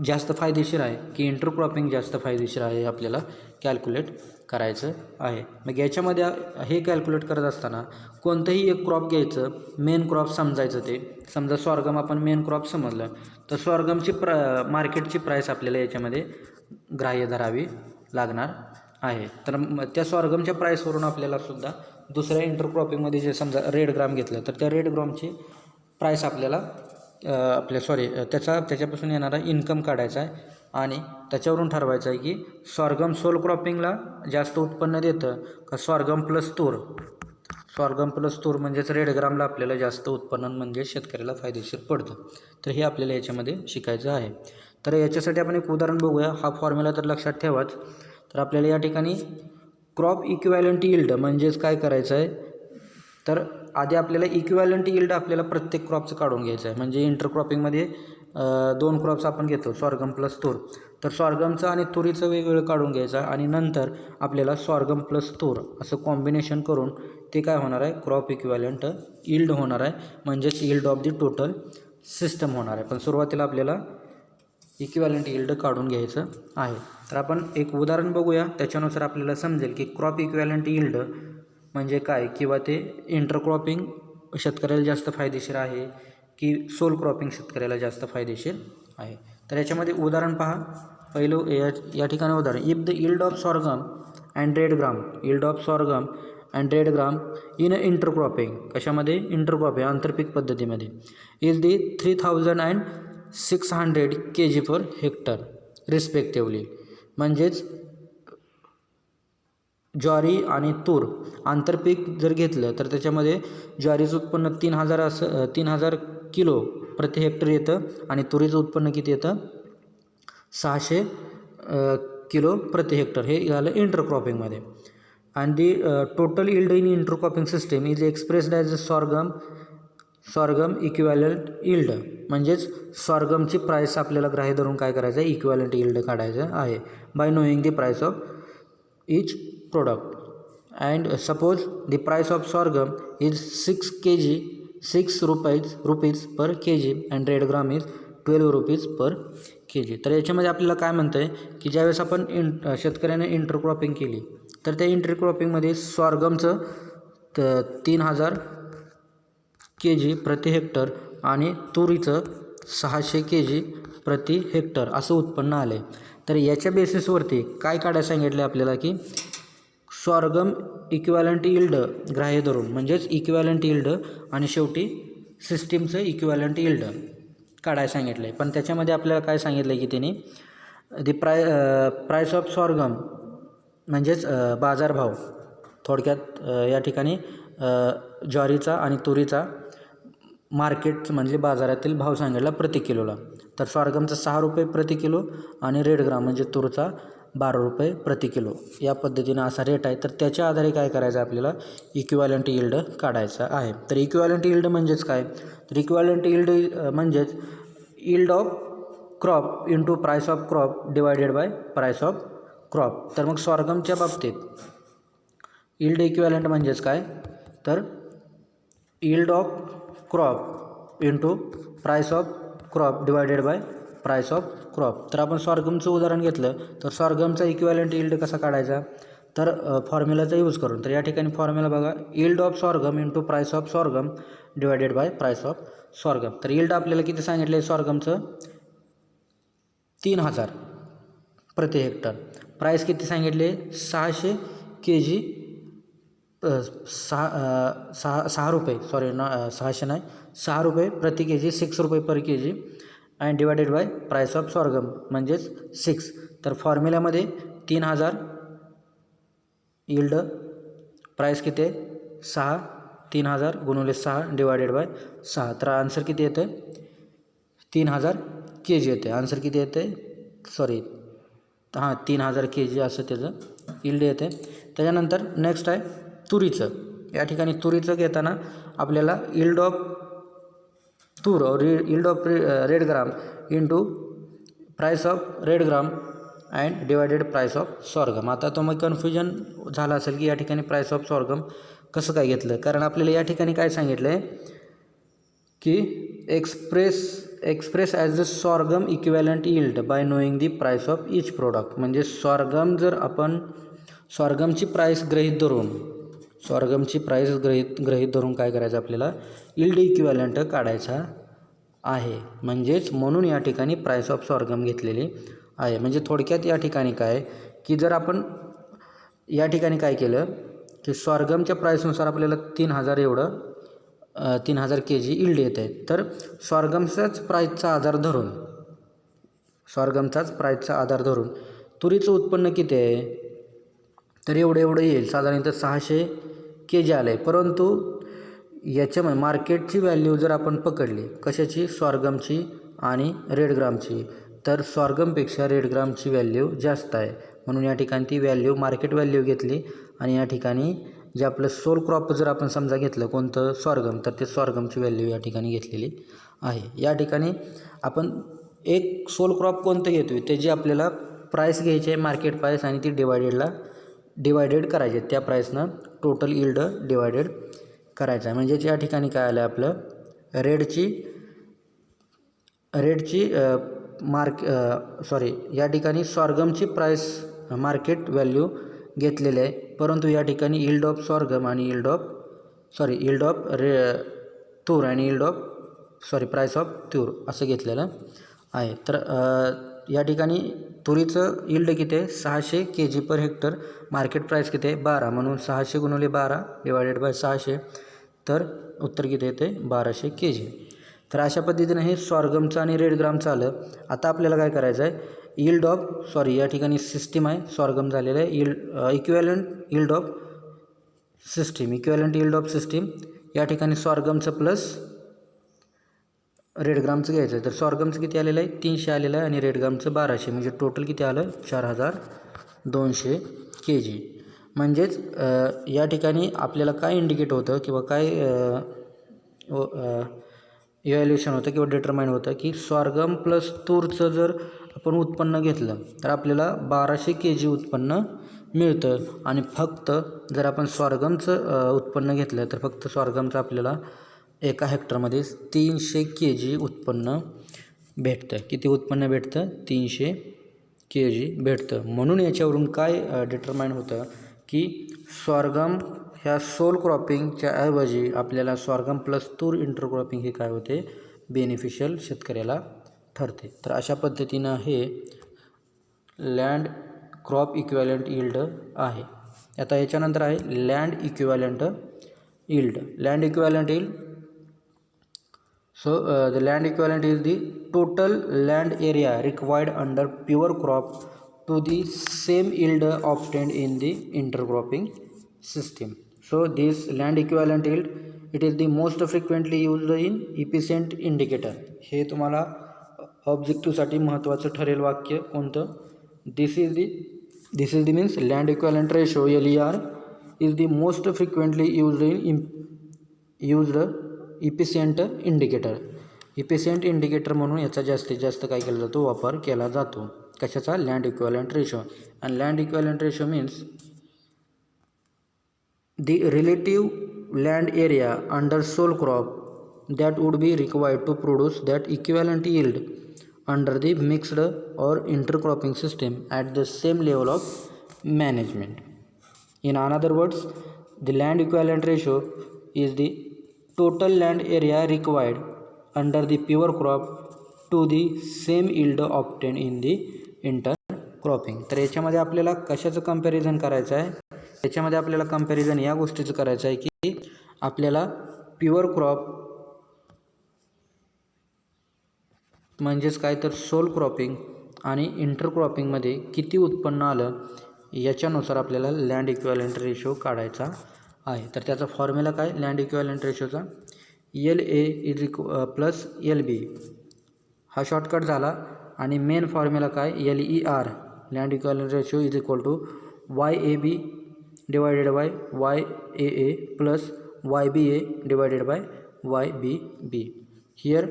जास्त फायदेशीर आहे की इंटरक्रॉपिंग जास्त फायदेशीर आहे आपल्याला कॅल्क्युलेट करायचं आहे. मग याच्यामध्ये हे कॅल्क्युलेट करत असताना कोणतंही एक क्रॉप घ्यायचं, मेन क्रॉप समजायचं. ते समजा सॉर्गम आपण मेन क्रॉप समजलं तर सॉर्गमची मार्केटची प्राईस आपल्याला याच्यामध्ये ग्राह्य धरावी लागणार आहे. तर त्या सॉर्गमच्या प्राईसवरून आपल्याला सुद्धा दुसऱ्या इंटरक्रॉपिंगमध्ये जे समजा रेड ग्राम घेतलं तर त्या रेड ग्रामची प्राईस आपल्याला त्याच्यापासून येणारा इन्कम काढायचा आहे आणि त्याच्यावरून ठरवायचं आहे की सॉर्गम सोल क्रॉपिंगला जास्त उत्पन्न देतं का सॉर्गम प्लस तूर म्हणजेच रेड ग्रामला आपल्याला जास्त उत्पन्न म्हणजे शेतकऱ्याला फायदेशीर पडतं. तर हे आपल्याला याच्यामध्ये शिकायचं आहे. तर याच्यासाठी आपण एक उदाहरण बघूया. हा फॉर्म्युला तर लक्षात ठेवाच. तर आपल्याला या ठिकाणी क्रॉप इक्विवॅलंट यील्ड म्हणजेच काय करायचं आहे, तर आधी आपल्याला इक्विवॅलंट यील्ड आपल्याला प्रत्येक क्रॉपचं काढून घ्यायचं आहे. म्हणजे इंटरक्रॉपिंगमध्ये 2 क्रॉप्स आपण घेतो सॉर्गम प्लस तूर, तर सॉर्गमचं आणि तुरीचं वेगवेगळं काढून घ्यायचं आणि नंतर आपल्याला सॉर्गम प्लस तूर असं कॉम्बिनेशन करून ते काय होणार आहे, क्रॉप इक्विवॅलंट यील्ड होणार आहे. म्हणजेच yield of the total system होणार आहे. पण सुरुवातीला आपल्याला इक्विवॅलंट यील्ड काढून घ्यायचं आहे. तर आपण एक उदाहरण बघूया, त्याच्यानुसार आपल्याला समजेल की क्रॉप इक्विवॅलंट यील्ड म्हणजे काय, किंवा ते इंटरक्रॉपिंग शेतकऱ्याला जास्त फायदेशीर आहे की सोल क्रॉपिंग शेतकऱ्याला जास्त फायदेशीर आहे. तर याच्यामध्ये उदाहरण पहा. पहिलं या ठिकाणी उदाहरण, if the yield of sorghum and red gram in intercropping, कशामध्ये इंटरक्रॉपिंग आंतरपीक पद्धतीमध्ये, is the 3600 kg per hectare respectively. म्हणजेच ज्वारी आणि तूर आंतरपीक जर घेतलं तर त्याच्यामध्ये ज्वारीचं उत्पन्न 3,000 किलो प्रति हेक्टर येतं आणि तुरीचं उत्पन्न किती येतं 600 किलो प्रति हेक्टर. हे झालं इंटरक्रॉपिंगमध्ये. And the total yield in intercropping system is expressed as a sorghum equivalent yield. म्हणजेच सॉर्गमची प्राईस आपल्याला ग्राह्य धरून काय करायचं आहे, इक्विव्हॅलंट यील्ड काढायचं आहे by knowing the price of each product. And suppose the price of sorghum is 6 rupees per kg and red gram is 12 rupees per kg. तर याच्यामध्ये आपल्याला काय म्हणतं आहे की ज्यावेळेस आपण शेतकऱ्याने इंटरक्रॉपिंग केली तर त्या इंटरक्रॉपिंगमध्ये सॉर्गमचं 3,000 kg प्रति हेक्टर आणि तुरीचं 600 kg प्रति हेक्टर असं उत्पन्न आलं आहे. तर याच्या बेसिसवरती काय काढायला सांगितलं आपल्याला की सॉर्गम इक्विव्हॅलंट यील्ड ग्राह्य धरून, म्हणजेच इक्विव्हॅलंट यील्ड आणि शेवटी सिस्टीमचं इक्विव्हॅलंट यील्ड काढायला सांगितलं आहे. पण त्याच्यामध्ये आपल्याला काय सांगितलं आहे की त्यांनी प्राईस ऑफ सॉर्गम म्हणजेच बाजारभाव, थोडक्यात या ठिकाणी ज्वारीचा आणि तुरीचा मार्केट म्हणजे बाजारातील भाव सांगितला प्रति किलोला. तर सॉर्गमचा 6 रुपये प्रति किलो आणि रेड ग्राम म्हणजे तुरचा 12 रुपये प्रति किलो या पद्धतीनं असा रेट आहे. तर त्याच्या आधारे काय करायचं आहे आपल्याला इक्विव्हॅलंट यील्ड काढायचा आहे. तर इक्विव्हॅलंट यील्ड म्हणजेच काय, तर इक्विव्हॅलंट यील्ड म्हणजेच yield of crop into price of crop divided by price of crop. तर मग सॉर्गमच्या बाबतीत यील्ड इक्विव्हॅलंट म्हणजेच काय, तर yield of crop into price of crop divided by price of crop. तर आपण सॉर्गमचं उदाहरण घेतलं तर सॉर्गमचा इक्विव्हॅलंट यील्ड कसा काढायचा, तर फॉर्म्युलाचा यूज करून. तर या ठिकाणी फॉर्म्युला बघा, yield of sorghum into price of sorghum divided by price of sorghum. तर यील्ड आपल्याला किती सांगितलं आहे सॉर्गमचं 3,000 प्रति हेक्टर, प्राईस किती सांगितले 600 kg 6 रुपये, सॉरी 600 नाही 6 रुपये प्रति kg, 6 रुपये पर kg and divided by price of sorghum म्हणजेच 6. तर फॉर्म्युल्यामध्ये 3,000 यील्ड, प्राईस किती आहे 6, 3,000 गुणिले 6 डिवायडेड बाय 6. तर आन्सर किती येतं 3,000 kg येते. आन्सर किती येते, सॉरी 3,000 kg असं त्याचं यील्ड येते. त्याच्यानंतर नेक्स्ट आहे तुरीचं. या ठिकाणी तुरीचं घेताना आपल्याला यील्ड ऑफ तूर और yield of red gram into price of red gram and divided price of sorghum. आता तो मग कन्फ्युजन झालं असेल की या ठिकाणी प्राईस ऑफ सॉर्गम कसं काय घेतलं, कारण आपल्याला या ठिकाणी काय सांगितलं आहे की express as a sorghum equivalent yield by knowing the price of each product. म्हणजे सॉर्गम जर आपण सॉर्गमची प्राईस गृहीत धरून काय करायचं आपल्याला यील्ड इक्विव्हॅलंट काढायचा आहे. म्हणजेच म्हणून या ठिकाणी प्राईस ऑफ सॉर्गम घेतलेली आहे. म्हणजे थोडक्यात या ठिकाणी काय की जर आपण या ठिकाणी काय केलं की सॉर्गमच्या प्राईसनुसार आपल्याला 3,000 kg यील्ड येत आहे. तर सॉर्गमचाच प्राईसचा आधार धरून तुरीचं उत्पन्न किती आहे, तर एवढं येईल साधारणतः 600 kg आलं आहे. परंतु याच्यामध्ये मार्केटची व्हॅल्यू जर आपण पकडली कशाची, सॉर्गमची आणि रेड ग्रामची, तर सॉर्गमपेक्षा रेड ग्रामची व्हॅल्यू जास्त आहे. म्हणून या ठिकाणी ती व्हॅल्यू मार्केट व्हॅल्यू घेतली आणि या ठिकाणी जे आपलं सोल क्रॉप जर आपण समजा घेतलं कोणतं सॉर्गम, तर ते सॉर्गमची व्हॅल्यू या ठिकाणी घेतलेली आहे. या ठिकाणी आपण एक सोल क्रॉप कोणतं घेतो आहे त्याची आपल्याला प्राईस घ्यायची आहे मार्केट प्राईस आणि ती डिवायडेड करायचे, त्या प्राईसनं टोटल यील्ड डिवायडेड करायचं आहे. म्हणजेच या ठिकाणी काय आलं आपलं या ठिकाणी सॉर्गमची प्राईस मार्केट व्हॅल्यू घेतलेली आहे, परंतु या ठिकाणी यील्ड ऑफ सॉर्गम आणि यील्ड ऑफ तूर आणि प्राईस ऑफ तूर असं घेतलेलं आहे. तर या ठिकाणी तुरीचं यील्ड किती आहे 600 kg per hectare, market price किती आहे 12, म्हणून 600 गुणिले 12 डिवायडेड बाय 600, तर उत्तर किती येते 1200 kg. तर अशा पद्धतीनं हे सॉर्गमचं आणि रेड ग्रामचं आलं. आता आपल्याला काय करायचं आहे या ठिकाणी सिस्टीम आहे, सॉर्गम झालेलं आहे. इक्विवॅलंट यील्ड ऑफ सिस्टीम या ठिकाणी सॉर्गमचं प्लस रेडग्रामचं घ्यायचं आहे. तर सॉर्गमचं किती आलेलं आहे 300 आलेलं आहे आणि रेडग्रामचं 1200, म्हणजे टोटल किती आलं 4200 kg. म्हणजेच या ठिकाणी आपल्याला काय इंडिकेट होतं किंवा काय इव्हॅल्युएशन होतं किंवा डिटरमाइन होतं की सॉर्गम प्लस तूरचं जर आपण उत्पन्न घेतलं तर आपल्याला 1200 kg उत्पन्न मिळतं. आणि फक्त जर आपण सॉर्गमचं उत्पन्न घेतलं तर फक्त सॉर्गमचं आपल्याला एका हेक्टरमध्ये 300 kg उत्पन्न भेटतं. किती उत्पन्न भेटतं 300 kg भेटतं. म्हणून याच्यावरून काय डिटरमाइन होतं की सॉर्गम ह्या सोल क्रॉपिंगच्या ऐवजी आपल्याला सॉर्गम प्लस तूर इंटरक्रॉपिंग हे काय होते बेनिफिशियल शेतकऱ्याला ठरते. तर अशा पद्धतीनं हे लँड क्रॉप इक्विवॅलंट यील्ड आहे. आता याच्यानंतर आहे land equivalent yield. So the land equivalent is the total land area required under pure crop to the same yield obtained in the intercropping system. So this land equivalent yield, it is the most frequently used in efficient indicator. हे तुम्हाला ऑब्जेक्टिव्हसाठी महत्त्वाचं ठरेल वाक्य कोणतं. This is the means land equivalent ratio LER is the most frequently used efficient indicator म्हणून याचा जास्तीत जास्त काय केला जातो वापर केला जातो. कशाचा लँड इक्विवॅलंट रेशो. आणि land equivalent ratio means the relative land area under sole crop that would be required to produce that equivalent yield under the mixed or intercropping system at the same level of management. In another words the land equivalent ratio is the total land area required under the pure crop to the same yield obtained in the intercropping. तर याच्यामध्ये आपल्याला कशाचं comparison करायचं आहे. याच्यामध्ये आपल्याला comparison या गोष्टीचं करायचं आहे की आपल्याला प्युअर क्रॉप म्हणजेच काय तर सोल क्रॉपिंग आणि इंटरक्रॉपिंगमध्ये किती उत्पन्न आलं याच्यानुसार आपल्याला लँड इक्विवॅलंट रेशो काढायचा आहे. तर त्याचा फॉर्म्युला काय लँड इक्विवॅलंट रेशोचा LA प्लस LB हा शॉर्टकट झाला. आणि मेन फॉर्म्युला काय LER land equivalent ratio is equal to YAB divided by YAA plus YBA divided by YBB. Here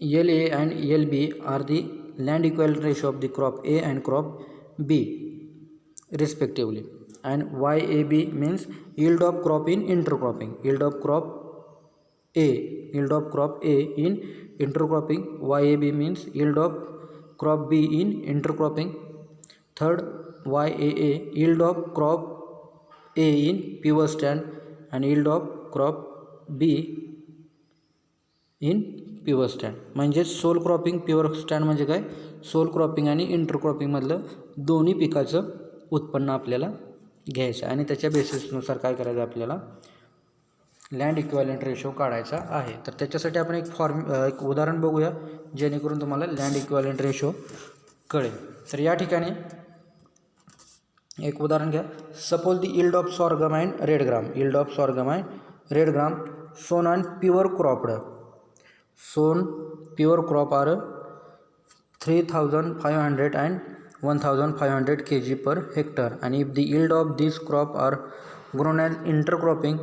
LA and LB are the land equivalent ratio of the crop A and crop B respectively. And YAB means yield of crop in intercropping. Yield of crop A in intercropping. YAB means yield of crop B in intercropping. Third, YAA yield of crop A in pure stand and yield of crop B in pure stand. म्हणजे soul cropping pure stand म्हणजे काय soul cropping आणि इंटरक्रॉपिंगमधलं दोन्ही पिकाचं उत्पन्न आपल्याला घ्यायचं आणि त्याच्या बेसिसनुसार काय करायचं आपल्याला लँड इक्विवॅलंट रेशो काढायचा आहे. तर त्याच्यासाठी आपण एक उदाहरण बघूया जेणेकरून तुम्हाला लँड इक्विवॅलंट रेशो कळेल. तर या ठिकाणी एक उदाहरण घ्या. Suppose the yield of sorghum and red gram sown and pure cropped. Sown pure crop are 3,500 and 1,500 kg per hectare, and if the yield of these crop are grown as intercropping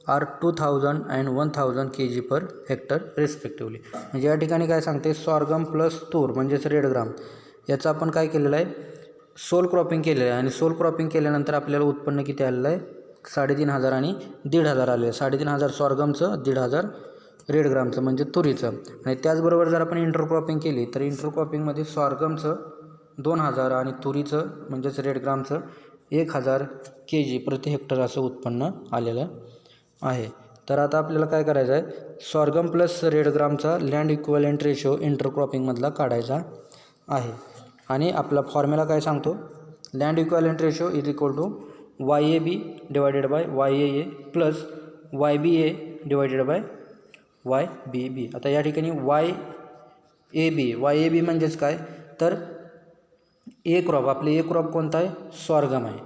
are 2,000 and 1,000 kg per hectare respectively. म्हणजे या ठिकाणी काय सांगते sorghum plus तूर म्हणजेच red gram याचं आपण काय केलेलं आहे सोल क्रॉपिंग केलेलं आहे. आणि सोल क्रॉपिंग केल्यानंतर आपल्याला उत्पन्न किती आलेलं आहे 3,500 आणि 1,500 आले आहे. 3,500 सॉर्गमचं 1,500 रेडग्रामचं म्हणजे तुरीचं. आणि त्याचबरोबर जर आपण इंटरक्रॉपिंग केली तर इंटरक्रॉपिंगमध्ये सॉर्गमचं 2,000 आणि तुरीचं म्हणजेच रेडग्रामचं 1,000 kg प्रति हेक्टर असं उत्पन्न आलेलं आहे. तर आता आपल्याला काय करायचं आहे सॉर्गम प्लस रेडग्रामचा लँड इक्विवॅलंट रेशो इंटरक्रॉपिंगमधला काढायचा आहे. आणि आपला फॉर्म्युला काय सांगतो land equivalent ratio is equal to YAB divided by YAA plus YBA divided by YBB. आता या ठिकाणी ए बी, वाय ए बी म्हणजेच काय तर ए क्रॉप, आपले ए क्रॉप कोणता आहे सॉर्गम आहे.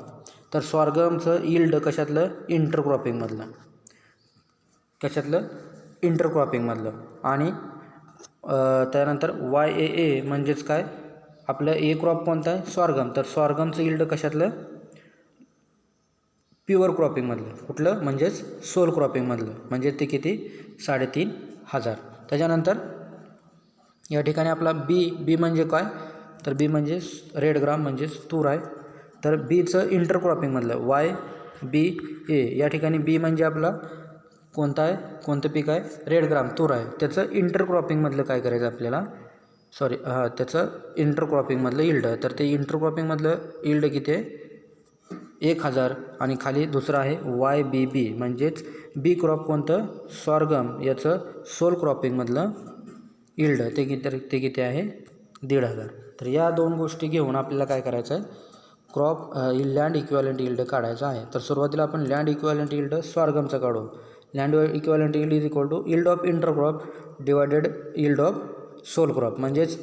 तर सॉर्गमचं यील्ड कशातलं इंटरक्रॉपिंगमधलं, कशातलं इंटरक्रॉपिंगमधलं. आणि त्यानंतर वाय ए ए म्हणजेच काय आपलं ए क्रॉप कोणता आहे सॉर्गम, तर सॉर्गमचं यील्ड कशातलं प्युअर क्रॉपिंगमधलं, कुठलं म्हणजेच सोल क्रॉपिंगमधलं, म्हणजे ते किती 3,500. त्याच्यानंतर या ठिकाणी आपला बी म्हणजे काय तर बी म्हणजे रेड ग्राम म्हणजेच तूर आहे. तर बीचं इंटरक्रॉपिंगमधलं वाय बी ए, या ठिकाणी बी म्हणजे आपला कोणता आहे कोणतं पीक आहे रेड ग्राम तूर आहे, त्याचं इंटरक्रॉपिंगमधलं काय करायचं आपल्याला त्याचं इंटरक्रॉपिंगमधलं यील्ड. तर ते इंटरक्रॉपिंगमधलं यील्ड किती आहे 1,000. आणि खाली दुसरं आहे वाय बी बी म्हणजेच बी क्रॉप कोणतं सॉर्गम, याचं सोल क्रॉपिंगमधलं यील्ड ते किती आहे 1,500. तर या दोन गोष्टी घेऊन आपल्याला काय करायचं आहे क्रॉप लँड इक्विव्हॅलेंट यील्ड काढायचा आहे. तर सुरुवातीला आपण लँड इक्विव्हॅलेंट यील्ड सॉर्गमचं काढू. Land equivalent yield is equal to yield of intercrop divided yield of sole crop. म्हणजेच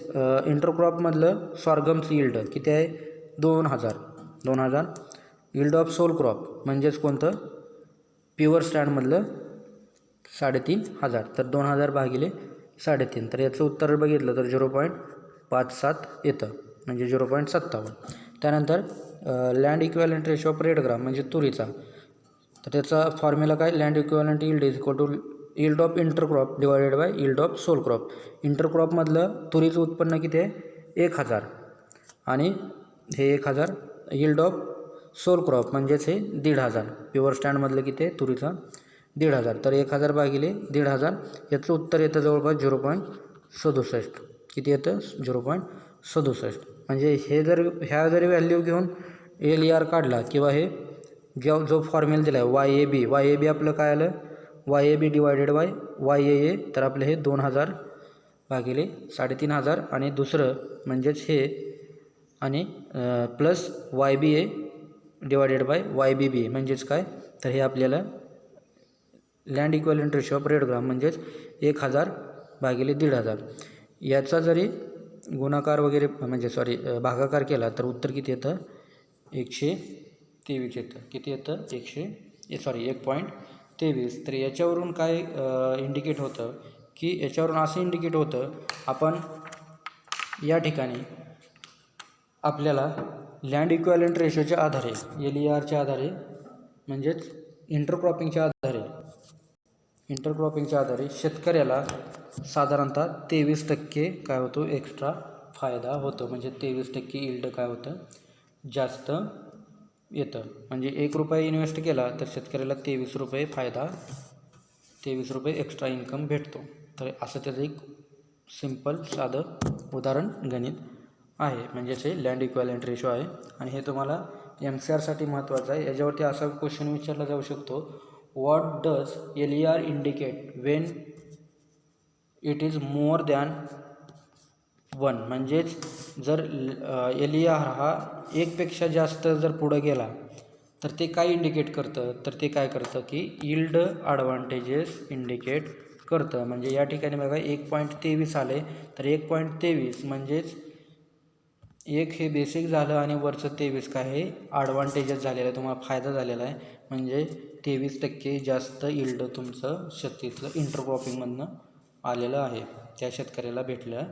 इंटरक्रॉपमधलं सॉर्गमचं यील्ड किती आहे 2,000. यील्ड ऑफ सोल क्रॉप म्हणजेच कोणतं प्युअर स्टँडमधलं 3,500. तर 2,000 भागिले 3.5. तर याचं उत्तर बघितलं तर 0.57 येतं, म्हणजे 0.57. त्यानंतर land equivalent ratio of red gram म्हणजे तुरीचा, तर त्याचा फॉर्म्युला काय land equivalent yield is equal to yield of intercrop divided by yield of sole crop. इंटरक्रॉपमधलं तुरीचं उत्पन्न किती आहे 1,000 आणि हे 1,000 यील्ड ऑफ सोल क्रॉप म्हणजेच हे 1,500. प्युअर स्टँडमधलं किती आहे तुरीचं 1,500. तर 1,000 भागिले 1,500 याचं उत्तर येतं जवळपास 0.67. किती येतं 0.67. म्हणजे हे ह्या जरी व्हॅल्यू घेऊन LER काढला किंवा हे जो फॉर्म्युला दिला आहे वाय ए बी आपलं काय आलं Y A B divided by Y A A, तर आपलं हे 2,000 भागिले 3,500 आणि दुसरं म्हणजेच हे आणि plus Y B A divided by Y B B म्हणजेच काय तर हे आपल्याला land equivalent ratio of red gram म्हणजेच 1,000 भागिले 1,500 याचा जरी गुणाकार वगैरे म्हणजे भागाकार केला तर उत्तर किती येतं 123 येतं. किती येतं 1.23. तर याच्यावरून काय इंडिकेट होतं की याच्यावरून असं इंडिकेट होतं आपण या ठिकाणी आपल्याला लँड इक्विव्हॅलेंट रेशोच्या आधारे LERच्या आधारे म्हणजेच इंटरक्रॉपिंगच्या आधारे शेतकऱ्याला साधारणतः 23% काय होतो एक्स्ट्रा फायदा होतो. म्हणजे 23% यील्ड काय होतं जास्त येतं. म्हणजे ₹1 इन्व्हेस्ट केला तर शेतकऱ्याला 23 रुपये फायदा 23 रुपये एक्स्ट्रा इन्कम भेटतो. तर असं त्याचं एक सिम्पल साधं उदाहरण गणित आहे, म्हणजेच हे लँड इक्विव्हॅलेंट रेशो आहे. आणि हे तुम्हाला MCRसाठी महत्त्वाचं आहे. याच्यावरती असा क्वेश्चन विचारला जाऊ शकतो what does LER indicate Wien it is more than 1. म्हणजेच जर LER हा 1पेक्षा जास्त जर पुढं गेला तर ते काय इंडिकेट करतं तर ते काय करतं की यील्ड ॲडव्हान्टेजेस इंडिकेट करतं. म्हणजे या ठिकाणी बघा 1.23 आले तर 1.23 म्हणजेच 1 हे बेसिक झालं आणि वरचं 23 काय हे ॲडव्हान्टेजेस झालेलं आहे, तुम्हाला फायदा झालेला आहे. म्हणजे 23% जास्त यील्ड तुमचं शेतीतलं इंटरक्रॉपिंगमधनं आलेलं आहे, त्या शेतकऱ्याला भेटलं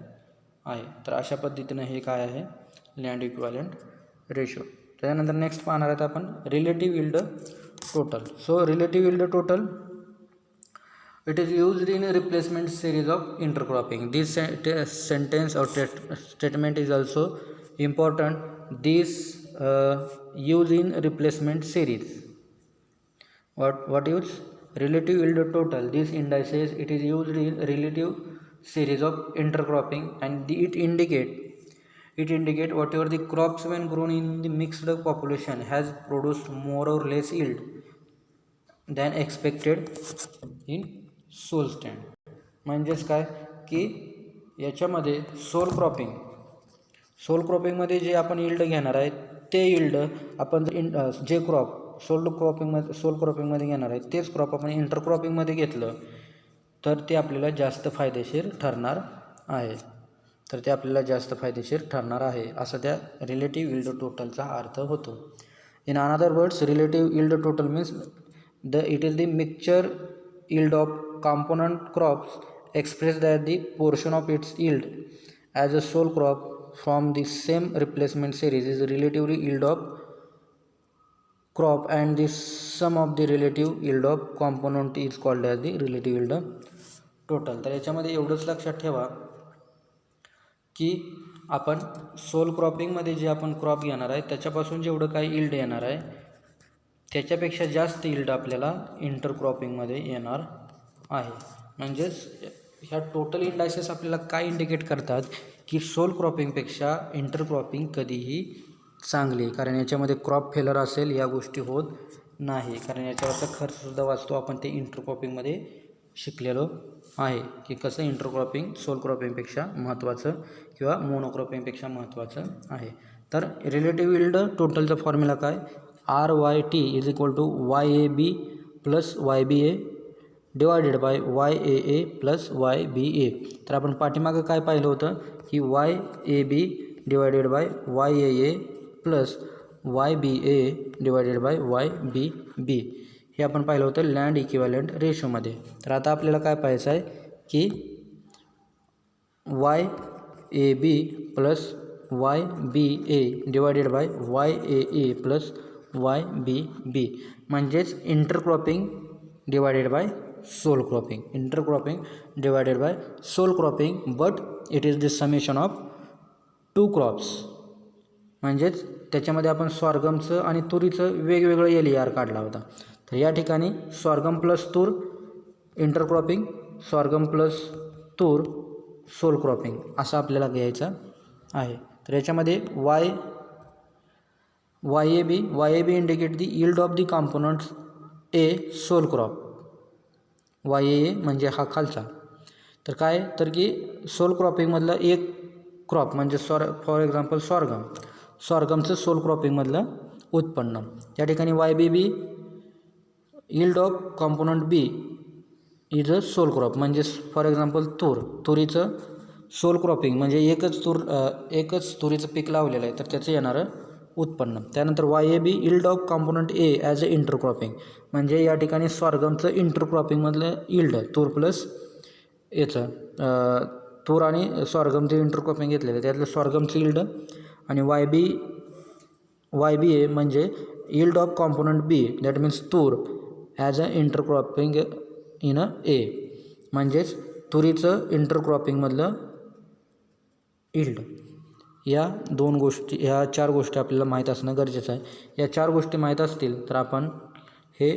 आहे. तर अशा पद्धतीनं हे काय आहे लँड इक्विव्हॅलेंट रेशो. त्यानंतर नेक्स्ट पाहणार आहेत आपण relative yield total. So relative yield total it is used in a replacement series of intercropping. This sentence or statement is also important. This use in replacement series. What use relative yield total? This indices it is used in relative series of intercropping and it indicate whatever the crops when grown in the mixed population has produced more or less yield than expected in sole stand. म्हणजेच काय की याच्यामध्ये soul क्रॉपिंगमध्ये जे आपण yield घेणार आहे ते yield आपण जे क्रॉप सोल क्रॉपिंगमध्ये घेणार आहे तेच क्रॉप आपण इंटरक्रॉपिंगमध्ये घेतलं तर ते आपल्याला जास्त फायदेशीर ठरणार आहे. तर ते आपल्याला जास्त फायदेशीर ठरणार आहे, असा त्या रिलेटिव्ह यील्ड टोटलचा अर्थ होतो. In another words, relative yield total means it is the mixture yield of component crops expressed as the portion of its yield as a sole crop from the same replacement series is relative yield of crop, and the sum of the relative yield of component is called as the relative yield total. तर याच्यामध्ये एवढंच लक्षात ठेवा की आपण soul क्रॉपिंगमध्ये जे आपण crop घेणार आहे त्याच्यापासून जेवढं काही यील्ड येणार आहे त्याच्यापेक्षा जास्त यील्ड आपल्याला इंटरक्रॉपिंगमध्ये येणार आहे. म्हणजेच ह्या टोटल इंडायसेस आपल्याला काय इंडिकेट करतात की सोल क्रॉपिंगपेक्षा इंटरक्रॉपिंग कधीही चांगली, कारण याच्यामध्ये क्रॉप फेलर असेल या गोष्टी होत नाही, कारण याच्यावरचा खर्चसुद्धा वाचतो. आपण ते इंटरक्रॉपिंगमध्ये शिकलेलो आहे की कसं इंटरक्रॉपिंग सोल क्रॉपिंगपेक्षा महत्त्वाचं किंवा मोनोक्रॉपिंगपेक्षा महत्त्वाचं आहे. तर रिलेटिव्ह यील्ड टोटलचा फॉर्म्युला काय, RYT is equal to YAB plus YBA divided by YAA plus YBA. तर आपण पाठीमागं काय पाहिलं होतं की YAB divided by YAA plus YBA divided by YBB हे आपण पाहिलं होतं लँड इक्विव्हॅलेंट रेशोमध्ये. तर आता आपल्याला काय पाहायचं आहे की YAB plus YBA divided by YAA plus YBB म्हणजेच intercropping divided by sole cropping, intercropping divided by sole cropping, but it is the summation of two crops. म्हणजेच त्याच्यामध्ये आपण सॉर्गमचं आणि तुरीचं वेगवेगळं LER काढला होता. तर या ठिकाणी सॉर्गम प्लस तूर इंटरक्रॉपिंग, सॉर्गम प्लस तूर सोल क्रॉपिंग असं आपल्याला घ्यायचं आहे. तर याच्यामध्ये YAB indicate the yield of the components A soul crop. YAA म्हणजे हा खालचा. तर काय तर की सोल क्रॉपिंगमधलं एक क्रॉप म्हणजे फॉर एक्झाम्पल सॉर्गमचं सोल क्रॉपिंगमधलं उत्पन्न. या ठिकाणी YBB yield of component B is a sole crop म्हणजे फॉर एक्झाम्पल तुरीचं सोल क्रॉपिंग म्हणजे एकच तुरीचं पीक लावलेलं आहे तर त्याचं येणारं उत्पन्न. त्यानंतर YAB yield of component A as a intercropping म्हणजे या ठिकाणी सॉर्गमचं इंटरक्रॉपिंगमधलं यील्ड तूर प्लस तूर आणि सॉर्गमचं इंटरक्रॉपिंग घेतलेलं आहे त्यातलं सॉर्गमचं यील्ड. आणि YBA म्हणजे yield of component B that means tur as a intercropping in a a म्हणजेच तुरीचं इंटरक्रॉपिंगमधलं यील्ड. या चार गोष्टी आपल्याला माहीत असणं गरजेचं आहे. या चार गोष्टी माहीत असतील तर आपण हे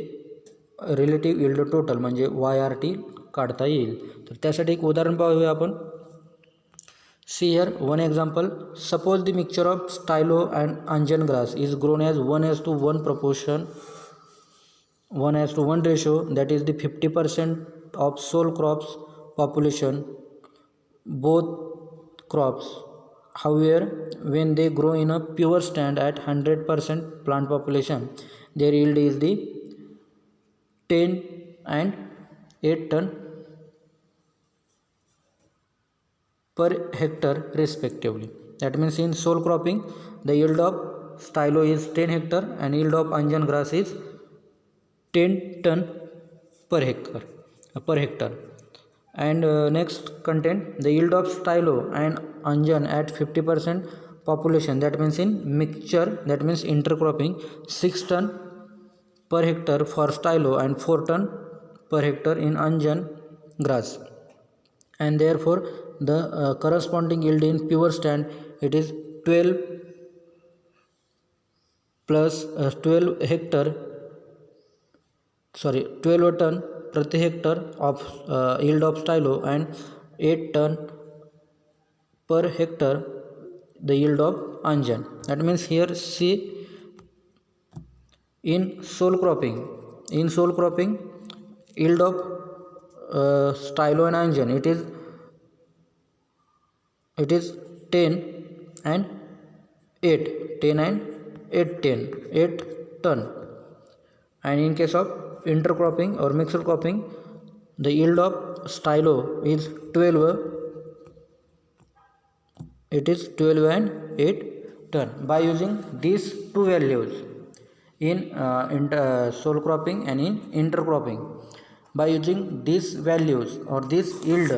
रिलेटिव्ह यील्ड टोटल म्हणजे YRT काढता येईल. तर त्यासाठी एक उदाहरण पाहूया आपण. See here one example. Suppose the mixture of Stylo and Anjan grass is grown as 1:1 proportion 1:1 ratio that is the 50% of sole crops population both crops. However, when they grow in a pure stand at 100% plant population, their yield is the 10 and 8 ton per hectare respectively. That means in sole cropping the yield of stylo is 10 hectare and yield of anjan grass is 10 ton per hectare. And next content, the yield of stylo and anjan at 50% population, that means in mixture, that means intercropping, 6 ton per hectare for stylo and 4 ton per hectare in anjan grass. And therefore the corresponding yield in pure stand, it is 12 ton प्रति hectare of yield of stylo and 8 ton per hectare the yield of anjan. That means here see in sole cropping yield of stylo and anjan it is 10 and 8 ton. And in case of intercropping or mixed cropping, the yield of stylo is 12 it is 12 and 8 ton. By using these two values in sole cropping and in intercropping, by using these values or this yield,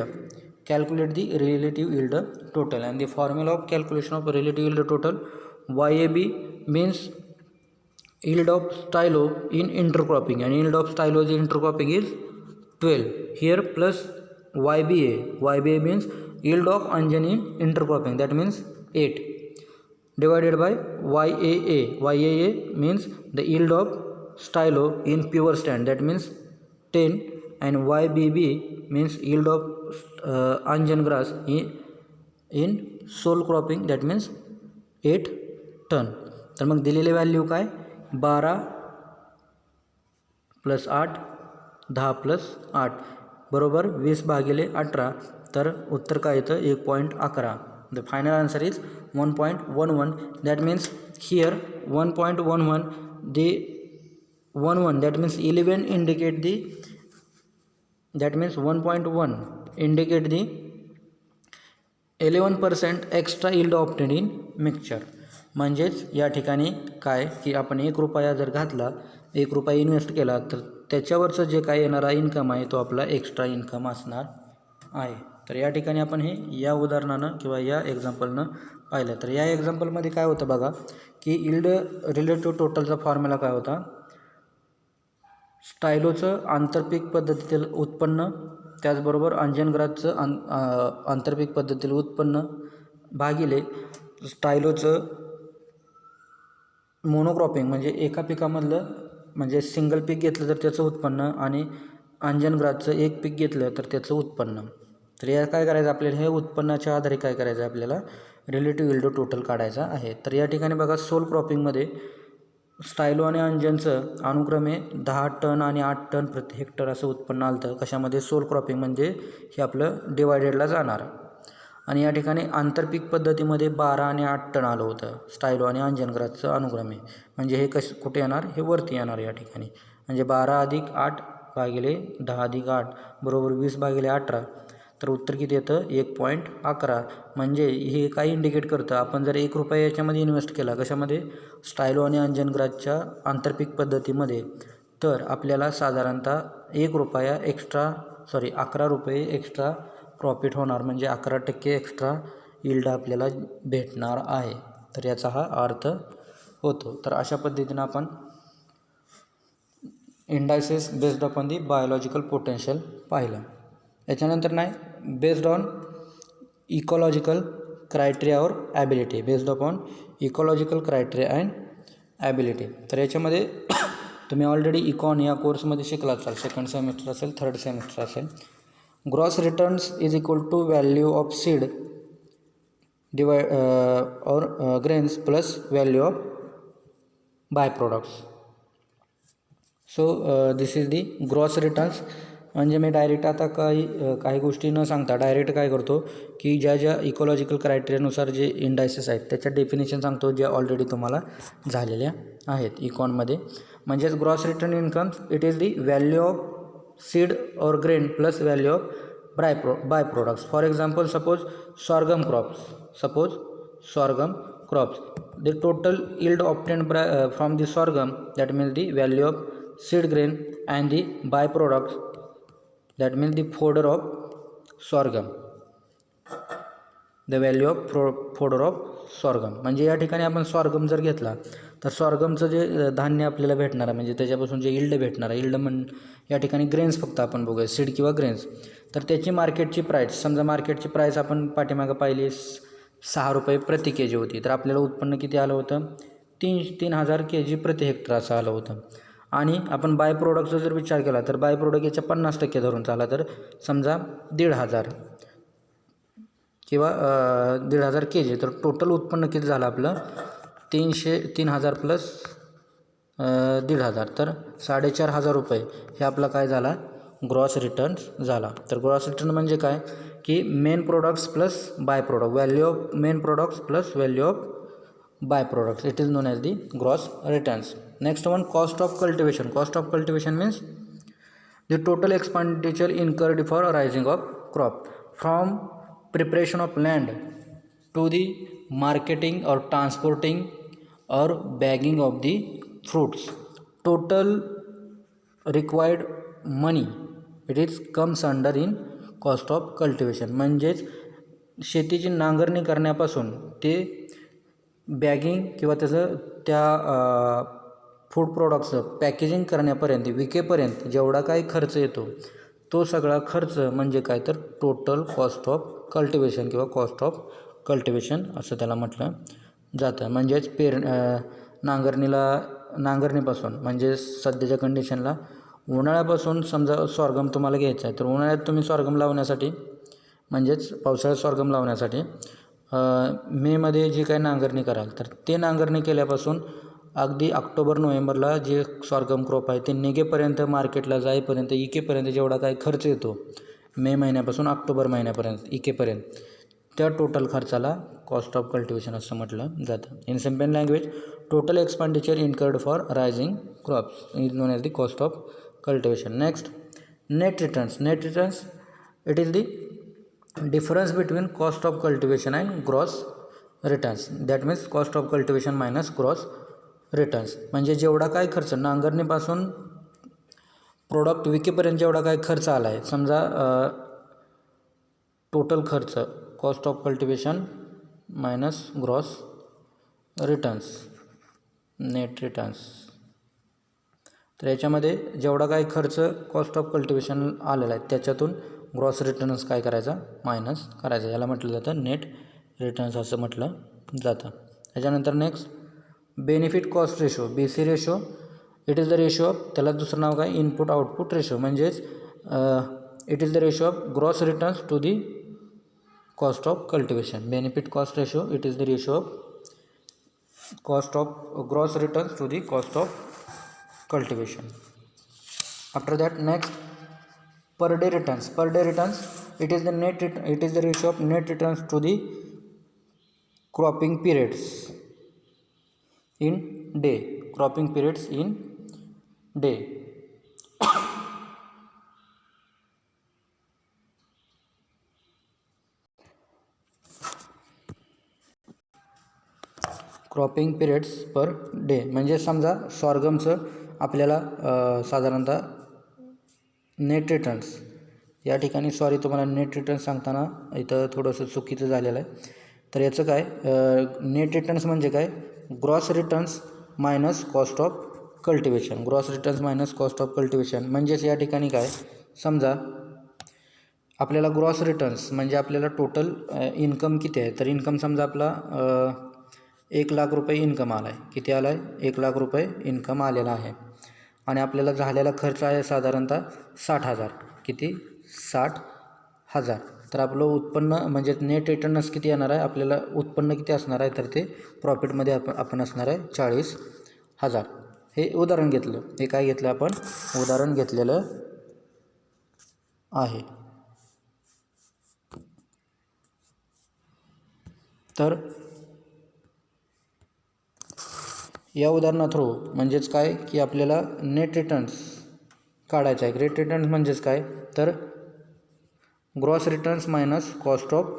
calculate the relative yield total. And the formula of calculation of relative yield total, YAB means yield of stylo in intercropping, and yield of stylo in intercropping is 12 here, plus YBA means yield of anjan in intercropping, that means 8, divided by YAA means the yield of stylo in pure stand, that means 10, and YBB means yield of anjan grass in sole cropping, that means 8 ton. तर मग दिलेले value काय, 12 + 8 10 + 8 बरोबर 20/18, तर उत्तर काय येतं 1.11. The final answer is 1.11. That means here 1.11, the 11 that means 11 indicate the, that means 1.1 indicate the 11% extra yield obtained in mixture. म्हणजेच या ठिकाणी काय की आपण 1 रुपया जर घातला, 1 रुपया इन्व्हेस्ट केला, तर त्याच्यावरचं जे काय येणारा इन्कम आहे तो आपला एक्स्ट्रा इन्कम असणार आहे. तर या ठिकाणी आपण हे या उदाहरणानं किंवा या एक्झाम्पलनं पाहिलं. तर या एक्झाम्पलमध्ये काय होतं बघा की यील्ड रिलेटिव्ह टोटलचा फॉर्म्युला काय होता, स्टायलोचं आंतरपीक पद्धतीतील उत्पन्न, त्याचबरोबर अंजनग्रासचं आंतरपीक पद्धतीतील उत्पन्न भागिले स्टायलोचं मोनोक्रॉपिंग म्हणजे एका पिकामधलं, म्हणजे सिंगल पीक घेतलं तर त्याचं उत्पन्न, आणि अंजनग्रासचं एक पीक घेतलं तर त्याचं उत्पन्न. तर या काय करायचं आपल्याला, हे उत्पन्नाच्या आधारे काय करायचं आपल्याला रिलेटिव्ह यील्ड टोटल काढायचा आहे. तर या ठिकाणी बघा सोल क्रॉपिंगमध्ये स्टायलो आणि अंजनचं अनुक्रमे 10 टन आणि 8 टन प्रति हेक्टर असं उत्पन्न आलं होतं. कशामध्ये, सोल क्रॉपिंग म्हणजे हे आपलं डिवायडेडला जाणार. आणि या ठिकाणी आंतरपीक पद्धतीमध्ये 12 आणि 8 टन आलं होतं स्टायलो आणि अंजनग्रासचं अनुक्रमे. म्हणजे हे कुठे येणार, हे वरती येणार या ठिकाणी. म्हणजे 12 + 8 भागिले 10 + 8 बरोबर 20/18. तर उत्तर किती येतं 1.11. म्हणजे हे काय इंडिकेट करतं, आपण जर 1 रुपया याच्यामध्ये इन्व्हेस्ट केला, कशामध्ये, स्टायलो आणि अंजनग्रासच्या आंतरपीक पद्धतीमध्ये, तर आपल्याला साधारणतः 1 रुपया एक्स्ट्रा 11 रुपये एक्स्ट्रा प्रॉफिट होणार. म्हणजे 11% एक्स्ट्रा यील्ड आपल्याला भेटणार आहे. तर याचा हा अर्थ होतो. तर अशा पद्धतीनं आपण indices based upon the biological potential पाहिलं. याच्यानंतर नाही, based on ecological criteria or ability, based upon ecological criteria and ability. तर याच्यामध्ये तुम्ही ऑलरेडी इकॉन या कोर्समध्ये शिकला असाल, सेकंड सेमिस्टर असेल, थर्ड सेमिस्टर असेल. Gross returns is equal to value of seed or grains plus value of by products. So this is the gross returns. म्हणजे मी डायरेक्ट आता काही गोष्टी न सांगता डायरेक्ट काय करतो की ज्या इकॉलॉजिकल क्रायटेरियानुसार जे इंडायसेस आहेत त्याच्या डेफिनेशन सांगतो, ज्या ऑलरेडी तुम्हाला झालेल्या आहेत इकॉनमध्ये. म्हणजेच gross return income it is the value of seed or grain plus value of by products. For example, suppose sorghum crops, the total yield obtained from the sorghum, that means the value of seed grain, and the byproducts, that means the fodder of sorghum, the value of fodder of sorghum. म्हणजे या ठिकाणी आपण sorghum जर घेतला तर सॉर्गमचं जे धान्य आपल्याला भेटणार आहे, म्हणजे त्याच्यापासून जे यील्ड भेटणार आहे, यील्ड या ठिकाणी ग्रेन्स फक्त आपण बघूया, सीड किंवा ग्रेन्स. तर त्याची मार्केटची प्राईस, समजा मार्केटची प्राईस आपण पाठीमागं पाहिली 6 रुपये प्रति के जी होती, तर आपल्याला उत्पन्न किती आलं होतं 3,000 kg प्रति हेक्टर असं आलं होतं. आणि आपण बाय प्रोडक्टचा जर विचार केला तर बाय प्रोडक्ट याच्या 50% धरून चालला, तर समजा 1,500 किंवा 1,500 kg, तर टोटल उत्पन्न किती झालं आपलं 3,000 प्लस 1,500, तर 4,500 रुपये हे आपला काय झाला ग्रॉस रिटर्न्स झाला. तर ग्रॉस रिटर्न म्हणजे काय की main products plus by product, value of main products plus value of by products, it is known as the gross returns. Next one, cost of cultivation. Cost of cultivation means the total expenditure incurred for raising of crop from preparation of land to the marketing or transporting or bagging of the fruits. Total required money it is comes under in cost of cultivation. म्हणजेच शेतीची नांगरणी करण्यापासून ते bagging किंवा त्याचं त्या food प्रॉडक्ट्सचं packaging करण्यापर्यंत विकेपर्यंत जेवढा काही खर्च येतो तो सगळा खर्च म्हणजे काय तर टोटल कॉस्ट ऑफ कल्टिवेशन किंवा कॉस्ट ऑफ कल्टिवेशन असं त्याला म्हटलं जातं. म्हणजेच नांगरणीपासून म्हणजे सध्याच्या कंडिशनला उन्हाळ्यापासून समजा सॉर्गम तुम्हाला घ्यायचा आहे तर उन्हाळ्यात तुम्ही सॉर्गम लावण्यासाठी म्हणजेच पावसाळ्यात सॉर्गम लावण्यासाठी मेमध्ये जी काही नांगरणी कराल तर ते नांगरणी केल्यापासून अगदी ऑक्टोबर नोव्हेंबरला जे सॉर्गम क्रॉप आहे ते निघेपर्यंत मार्केटला जाईपर्यंत इकेपर्यंत जेवढा काही खर्च येतो मे महिन्यापासून ऑक्टोबर महिन्यापर्यंत इकेपर्यंत त्या टोटल खर्चाला कॉस्ट ऑफ कल्टिवेशन असं म्हटलं जातं. In simple language total expenditure incurred for rising crops is known as the cost of cultivation. Next net returns. Net returns it is the difference between cost of cultivation and gross returns. That means cost of cultivation minus gross returns. म्हणजे जेवढा काय खर्च नांगरणीपासून product विकेपर्यंत जेवढा काय खर्च आला आहे समजा टोटल खर्च cost of cultivation minus gross returns net returns. तर याच्यामध्ये जेवढा काय खर्च कॉस्ट ऑफ कल्टिवेशन आलेला आहे त्याच्यातून ग्रॉस रिटर्न्स काय करायचा मायनस करायचा याला म्हटलं जातं नेट रिटर्न्स असं म्हटलं जातं. त्याच्यानंतर next benefit cost ratio BC ratio it is the ratio of त्याला दुसरं नाव काय इनपुट आउटपुट रेशो म्हणजेच it is the ratio of gross returns to the cost of cultivation. Benefit cost ratio it is the ratio of cost of gross returns to the cost of cultivation. After that next per day returns. Per day returns it is the ratio of net returns to the cropping periods in day. Cropping periods in day. Cropping periods per day. म्हणजे समजा सॉर्गमचं आपल्याला साधारणतः net returns या ठिकाणी तुम्हाला net returns सांगताना इथं थोडंसं चुकीचं झालेलं आहे. तर याचं काय नेट रिटर्न्स म्हणजे काय gross returns minus cost of cultivation. Gross returns minus cost of cultivation म्हणजेच या ठिकाणी काय समजा आपल्याला ग्रॉस रिटर्न्स म्हणजे आपल्याला टोटल इन्कम किती आहे तर इन्कम समजा आपला 1,00,000 रुपये इन्कम आला आहे. किती आला आहे 1,00,000 रुपये इन्कम आलेला आहे आणि आपल्याला झालेला खर्च आहे साधारणतः 60,000. किती 60,000. तर आपलं उत्पन्न म्हणजे नेट रिटर्न्स किती येणार आहे आपल्याला उत्पन्न किती असणार आहे तर ते प्रॉफिटमध्ये आपण असणार आहे 40,000. हे उदाहरण घेतलं. हे काय घेतलं आपण उदाहरण घेतलेलं आहे. तर या उदाहरणा थ्रू म्हणजेच काय की आपल्याला नेट रिटर्न्स काढायचा आहे. नेट रिटर्न्स म्हणजेच काय तर gross returns minus cost of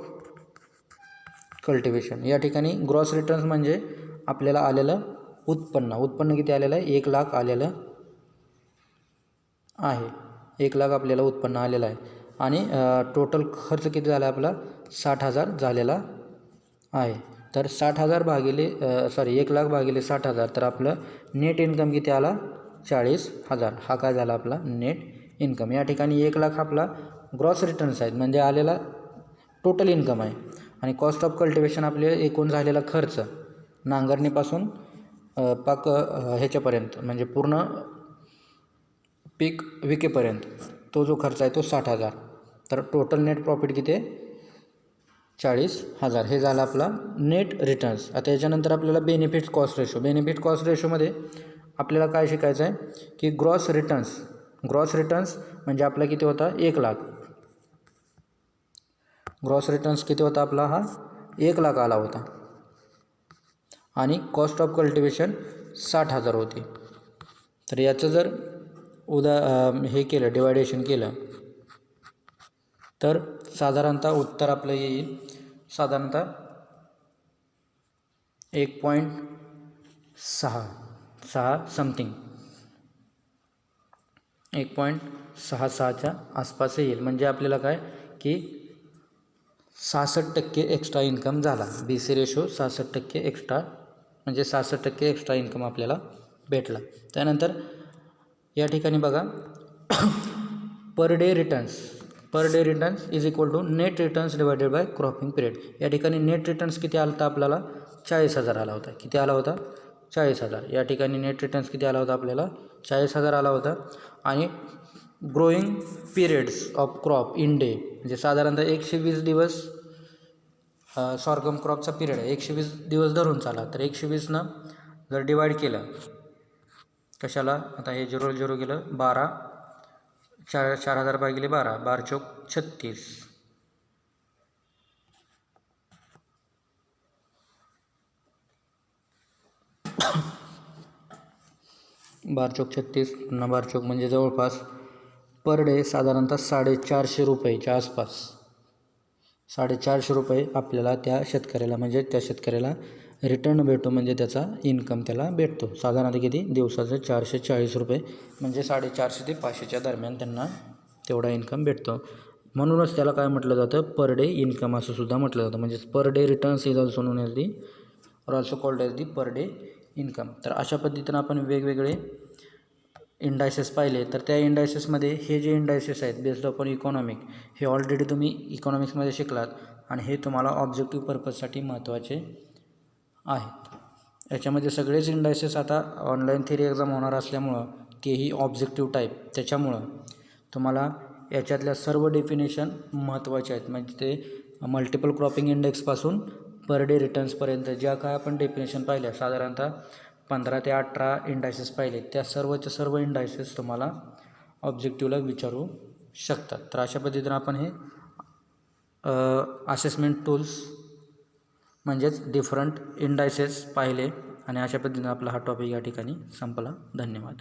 cultivation. या ठिकाणी ग्रॉस रिटर्न्स म्हणजे आपल्याला आलेलं उत्पन्न किती आलेलं आहे 1,00,000 आलेलं आहे. 1,00,000 आपल्याला उत्पन्न आलेलं आहे आणि टोटल खर्च किती झाला आपला 60,000 झालेला आहे. तर 60,000 भागिले 1,00,000 भागिले 60,000 तर आपलं नेट इन्कम किती आला 40,000. हा काय झाला आपला नेट इन्कम. या ठिकाणी 1,00,000 आपला ग्रॉस रिटर्न्स आहेत म्हणजे आलेला टोटल इन्कम आहे आणि कॉस्ट ऑफ कल्टिवेशन आपले एकूण झालेला खर्च नांगरणीपासून पाक ह्याच्यापर्यंत म्हणजे पूर्ण पीक विकेपर्यंत तो जो खर्च आहे तो 60,000. तर टोटल नेट प्रॉफिट किती आहे 40,000. हे झालं आपला नेट रिटर्न्स. आता याच्यानंतर आपल्याला benefit cost ratio. Benefit cost रेशोमध्ये आपल्याला काय शिकायचं आहे की ग्रॉस रिटर्न्स म्हणजे आपला किती होता 1,00,000. ग्रॉस रिटर्न्स किती होता आपला हा 1,00,000 आला होता आणि कॉस्ट ऑफ कल्टिवेशन 60,000 होती. तर याचं जर हे केलं डिवायडेशन केलं तर साधारणतः उत्तर आपलं येईल साधारणतः 1.66 समथिंग 1.66च्या आसपास येईल. म्हणजे आपल्याला काय की 66% एक्स्ट्रा इन्कम झाला. BC रेशो 66% एक्स्ट्रा, म्हणजे 66% एक्स्ट्रा इन्कम आपल्याला भेटला. त्यानंतर या ठिकाणी बघा per day returns is equal to net returns divided by cropping period. या ठिकाणी नेट रिटर्न्स किती आला होता आपल्याला? 40,000 आला होता. किती आला होता? 40,000. या ठिकाणी नेट रिटर्न्स किती आला होता आपल्याला? 40,000 आला होता. आणि growing periods of crop in day, म्हणजे साधारणतः 120 दिवस सॉर्गम क्रॉपचा पिरियड आहे. 120 दिवस धरून चाला. तर 120नं जर डिवाईड केलं कशाला, आता हे 0 गेलं 12, 4,000 भागिले 12, 12 चौक 36, 12 चौक 36, पुन्हा 12 चौक म्हणजे जवळपास पर डे साधारणतः 450 रुपयेच्या आसपास, 450 रुपये आपल्याला त्या शेतकऱ्याला रिटर्न भेटतो. म्हणजे त्याचा इन्कम त्याला भेटतो. साधारणतः किती? दिवसाचे 440 रुपये, म्हणजे 450 ते 500च्या दरम्यान त्यांना तेवढा इन्कम भेटतो. म्हणूनच त्याला काय म्हटलं जातं? पर डे इन्कम असं सुद्धा म्हटलं जातं. म्हणजे पर day returns is also non as the also called as the per day income. तर अशा पद्धतीनं आपण वेगवेगळे इंडायसेस पाहिले. तर त्या इंडायसेसमध्ये हे जे इंडायसेस आहेत बेस्ड अपॉन इकॉनॉमिक, हे ऑलरेडी तुम्ही इकॉनॉमिक्समध्ये शिकलात आणि हे तुम्हाला ऑब्जेक्टिव्ह पर्पजसाठी महत्त्वाचे आहेत. याच्यामध्ये सगळेच इंडायसेस आता ऑनलाईन थिअरी एक्झाम होणार असल्यामुळं तेही ऑब्जेक्टिव्ह टाईप, त्याच्यामुळं तुम्हाला याच्यातल्या सर्व डेफिनेशन महत्त्वाचे आहेत. म्हणजे ते मल्टिपल क्रॉपिंग इंडेक्सपासून पर डे रिटर्न्सपर्यंत ज्या काय आपण डेफिनेशन पाहिल्या, साधारणतः 15 ते 18 इंडायसेस पाहिले, त्या सर्वच्या सर्व इंडायसेस तुम्हाला ऑब्जेक्टिव्हला विचारू शकतात. तर अशा पद्धतीनं आपण हे असेसमेंट टूल्स म्हणजेच डिफरंट इंडायसेस पाहिले आणि अशा पद्धतीनं आपला हा टॉपिक या ठिकाणी संपला. धन्यवाद.